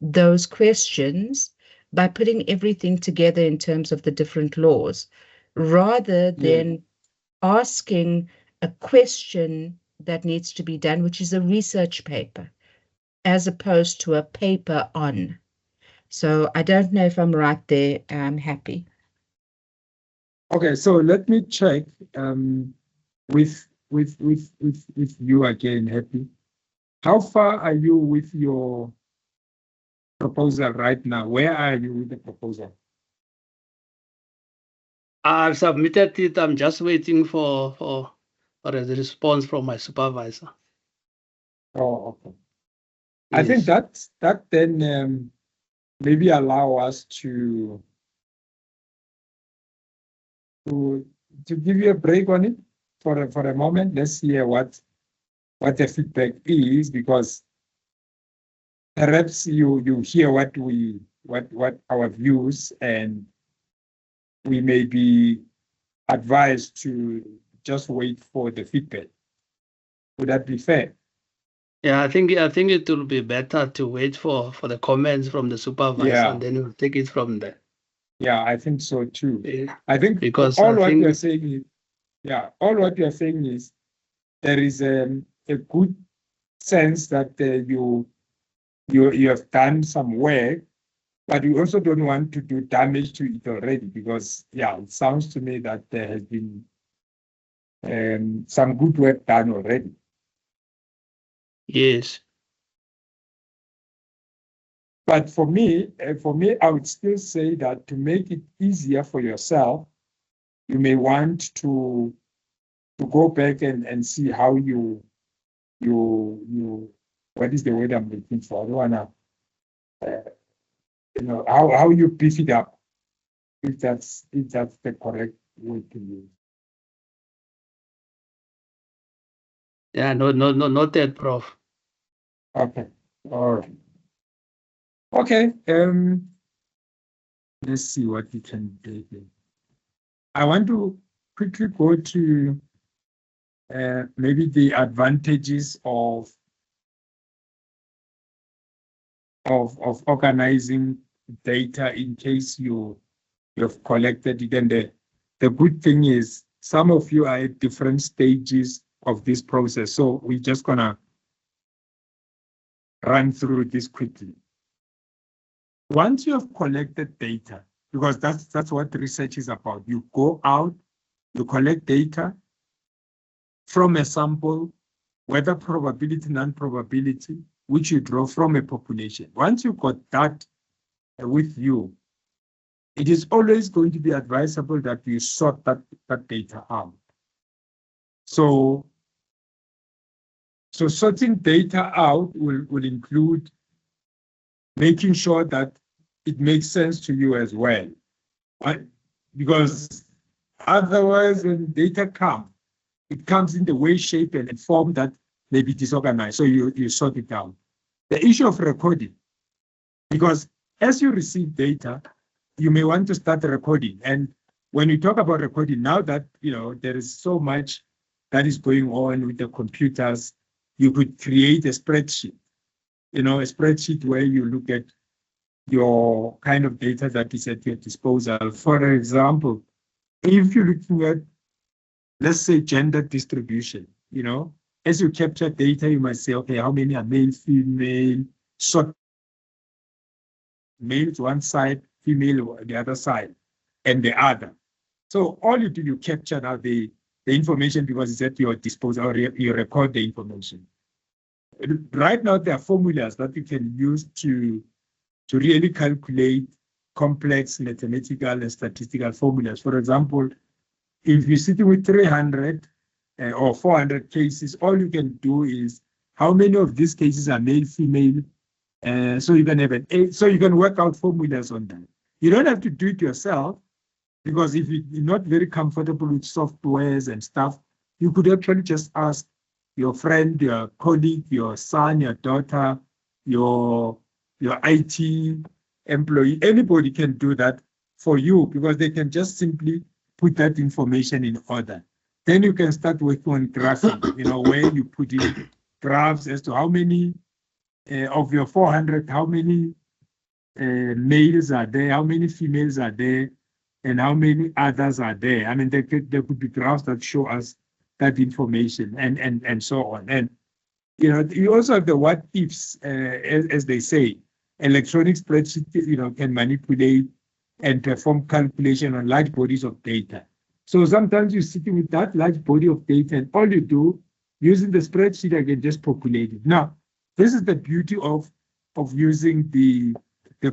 those questions by putting everything together in terms of the different laws, rather than asking a question that needs to be done, which is a research paper, as opposed to a paper on. So I don't know if I'm right there. I'm Happy. Okay, so let me check with you again, Happy. How far are you with your proposal right now? Where are you with the proposal? I've submitted it. I'm just waiting for a response from my supervisor. Oh, okay. Yes. I think that then maybe allow us to give you a break on it for a moment. Let's hear what the feedback is, because perhaps you hear what our views, and we may be advised to just wait for the feedback. Would that be fair? Yeah, I think it will be better to wait for the comments from the supervisor, and then we'll take it from there. Yeah, I think so too. Yeah. I think Because all what you're saying is there is a good sense that you have done some work, but you also don't want to do damage to it already, because it sounds to me that there has been some good work done already. Yes. But for me, I would still say that to make it easier for yourself, you may want to go back and see how you what is the word I'm looking for? I don't wanna how you beef it up, if that's the correct way to use. Yeah, not that, Prof. Okay. All right. Okay. Let's see what we can do here. I want to quickly go to maybe the advantages of organizing data in case you have collected it. And the good thing is some of you are at different stages of this process. So we're just gonna run through this quickly. Once you have collected data, because that's what research is about. You go out, you collect data from a sample, whether probability, non-probability, which you draw from a population. Once you got that with you, it is always going to be advisable that you sort that data out. So sorting data out will include making sure that it makes sense to you as well. Right? Because otherwise, when data comes, it comes in the way, shape, and form that may be disorganized. So you sort it out. The issue of recording, because as you receive data, you may want to start recording. And when you talk about recording, now that there is so much that is going on with the computers, you could create a spreadsheet. A spreadsheet where you look at your kind of data that is at your disposal. For example, if you're looking at, let's say, gender distribution, as you capture data, you might say, okay, how many are male, female, sort males one side, female the other side, and the other. So all you do, you capture now the information because it's at your disposal, or you record the information. Right now, there are formulas that you can use to really calculate complex mathematical and statistical formulas. For example, if you're sitting with 300 or 400 cases, all you can do is how many of these cases are male, female. So you can have so you can work out formulas on that. You don't have to do it yourself, because if you're not very comfortable with softwares and stuff, you could actually just ask your friend, your colleague, your son, your daughter, your IT employee. Anybody can do that for you, because they can just simply put that information in order. Then you can start working on graphing, where you put in graphs as to how many of your 400, how many males are there, how many females are there, and how many others are there. I mean, there could be graphs that show us that information, and so on. And you also have the what ifs, as they say. Electronic spreadsheet, can manipulate and perform calculation on large bodies of data. So sometimes you're sitting with that large body of data, and all you do using the spreadsheet, I can just populate it. Now, this is the beauty of using the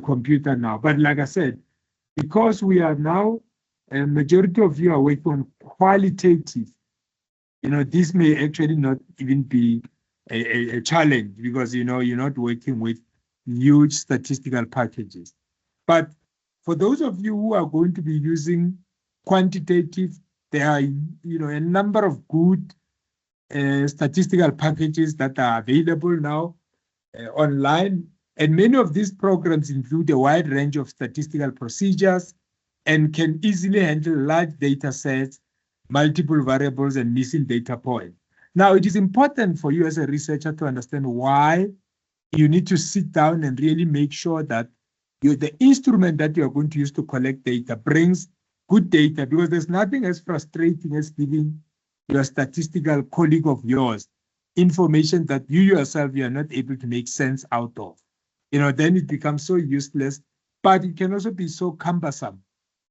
computer now. But like I said, because we are now, a majority of you are working on qualitative, this may actually not even be a challenge, because, you're not working with huge statistical packages. But for those of you who are going to be using quantitative, there are, a number of good statistical packages that are available now online. And many of these programs include a wide range of statistical procedures and can easily handle large data sets, multiple variables, and missing data points. Now, it is important for you as a researcher to understand why you need to sit down and really make sure that the instrument that you're going to use to collect data brings good data, because there's nothing as frustrating as giving your statistical colleague of yours information that you yourself are not able to make sense out of. Then it becomes so useless, but it can also be so cumbersome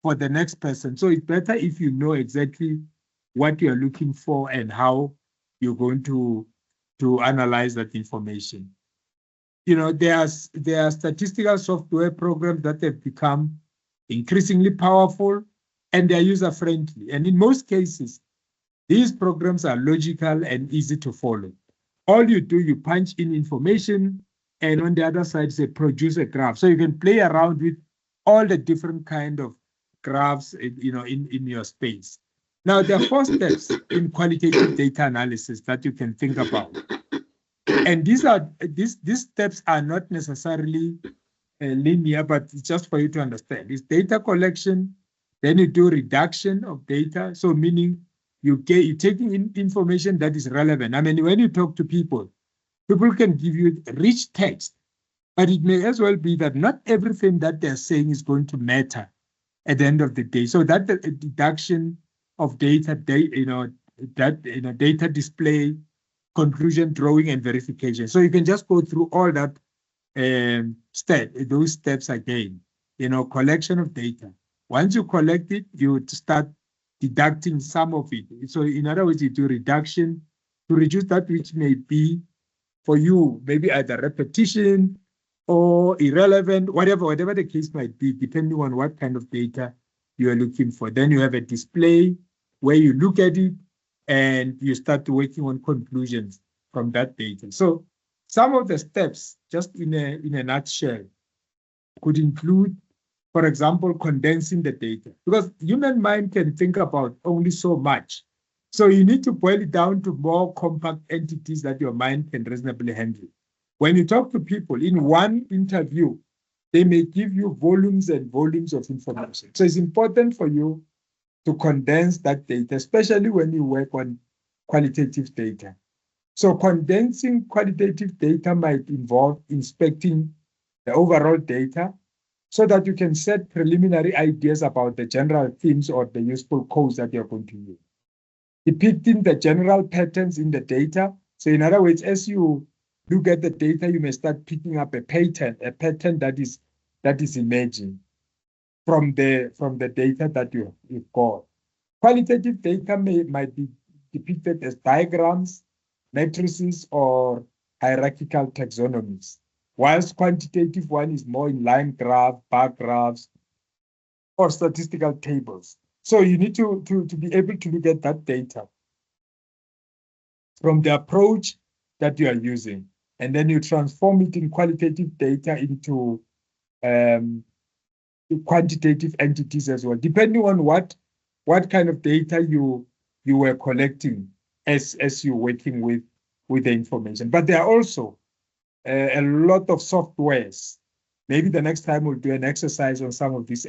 for the next person. So it's better if you know exactly what you're looking for and how you're going to analyze that information. There are statistical software programs that have become increasingly powerful, and they're user-friendly. And in most cases, these programs are logical and easy to follow. All you do, you punch in information, and on the other side, say produce a graph. So you can play around with all the different kind of graphs, in your space. Now, there are 4 steps in qualitative data analysis that you can think about. And these steps are not necessarily linear, but it's just for you to understand. It's data collection, then you do reduction of data. So meaning you're taking in information that is relevant. I mean, when you talk to people can give you rich text, but it may as well be that not everything that they're saying is going to matter at the end of the day. So that the deduction of data, data display, conclusion drawing, and verification. So you can just go through all that those steps again. Collection of data. Once you collect it, you start deducting some of it. So in other words, you do reduction to reduce that which may be for you maybe either repetition or irrelevant, whatever the case might be, depending on what kind of data you are looking for. Then you have a display where you look at it and you start working on conclusions from that data. So some of the steps, just in a nutshell, could include, for example, condensing the data, because human mind can think about only so much. So you need to boil it down to more compact entities that your mind can reasonably handle. When you talk to people in one interview, they may give you volumes and volumes of information. So it's important for you to condense that data, especially when you work on qualitative data. So condensing qualitative data might involve inspecting the overall data so that you can set preliminary ideas about the general themes or the useful codes that you're going to use. Depicting the general patterns in the data. So in other words, as you look at the data, you may start picking up a pattern that is emerging from the data that you've got. Qualitative data might be depicted as diagrams, matrices, or hierarchical taxonomies, whilst quantitative one is more in line graph, bar graphs, or statistical tables. So you need to be able to look at that data from the approach that you are using, and then you transform it in qualitative data into quantitative entities as well, depending on what kind of data you were collecting as you're working with the information. But there are also a lot of softwares. Maybe the next time we'll do an exercise on some of these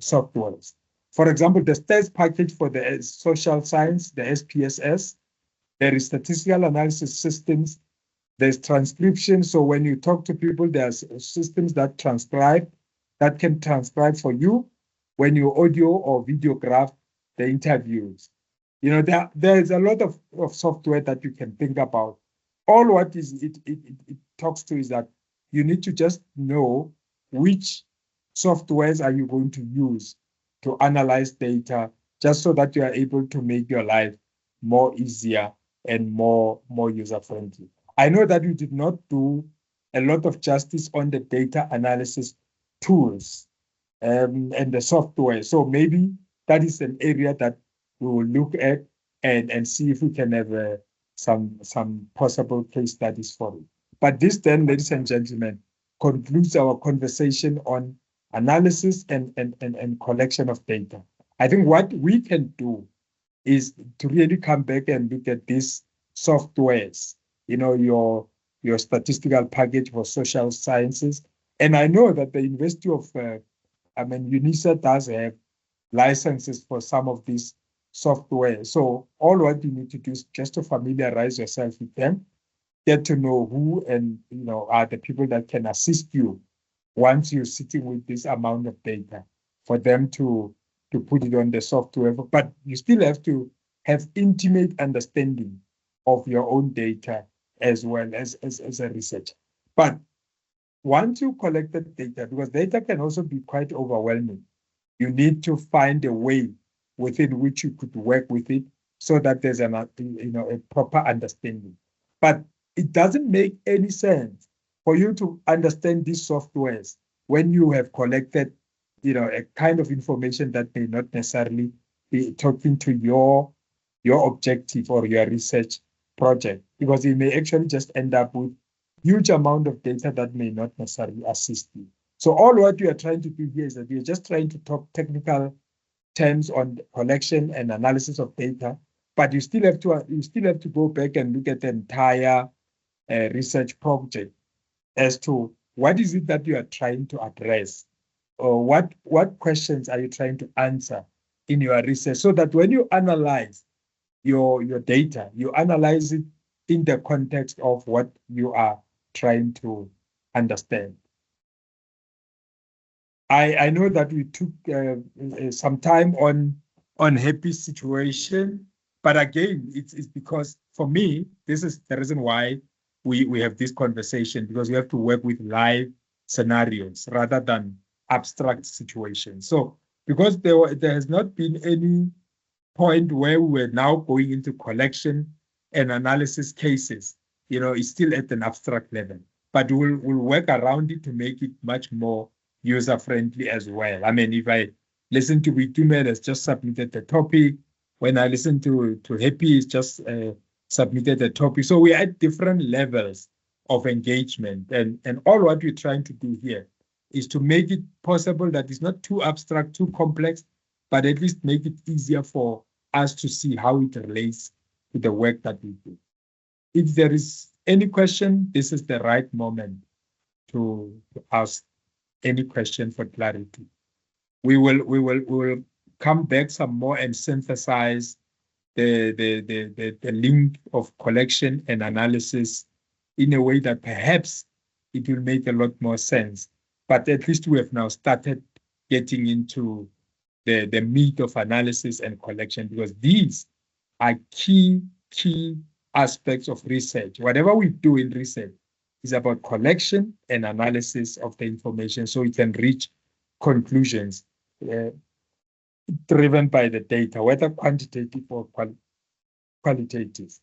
softwares. For example, the stats package for the social science, the SPSS, there is statistical analysis systems, there's transcription. So when you talk to people, there's systems that can transcribe for you when you audio or videograph the interviews. You know, there's a lot of software that you can think about. All what it talks to is that you need to just know which softwares are you going to use to analyze data, just so that you are able to make your life more easier and more user-friendly. I know that we did not do a lot of justice on the data analysis tools and the software. So maybe that is an area that we will look at and see if we can have some possible case studies for it. But this then, ladies and gentlemen, concludes our conversation on analysis and collection of data. I think what we can do is to really come back and look at these softwares, you know, your statistical package for social sciences. And I know that the University of, UNISA does have licenses for some of these software. So all what you need to do is just to familiarize yourself with them, get to know who and, are the people that can assist you once you're sitting with this amount of data for them to put it on the software. But you still have to have intimate understanding of your own data as well as a researcher. But once you collected data, because data can also be quite overwhelming, you need to find a way within which you could work with it so that there's a proper understanding. But it doesn't make any sense for you to understand these softwares when you have collected, a kind of information that may not necessarily be talking to your objective or your research project, because you may actually just end up with huge amount of data that may not necessarily assist you. So all what you are trying to do here is that you're just trying to talk technical terms on collection and analysis of data, but you still have to go back and look at the entire research project as to what is it that you are trying to address, or what questions are you trying to answer in your research, so that when you analyze your data, you analyze it in the context of what you are trying to understand. I know that we took some time on Happy's situation, but again, it's because for me, this is the reason why we have this conversation, because we have to work with live scenarios rather than abstract situations. So because there has not been any point where we were now going into collection and analysis cases, it's still at an abstract level, but we'll work around it to make it much more user-friendly as well. I mean, if I listen to Witume has just submitted the topic, when I listen to Happy, it's just submitted the topic. So we're at different levels of engagement. And all what we're trying to do here is to make it possible that it's not too abstract, too complex, but at least make it easier for us to see how it relates to the work that we do. If there is any question, this is the right moment to ask any question for clarity. We will come back some more and synthesize the link of collection and analysis in a way that perhaps it will make a lot more sense. But at least we have now started getting into the meat of analysis and collection, because these are key aspects of research. Whatever we do in research is about collection and analysis of the information so we can reach conclusions driven by the data, whether quantitative or qualitative.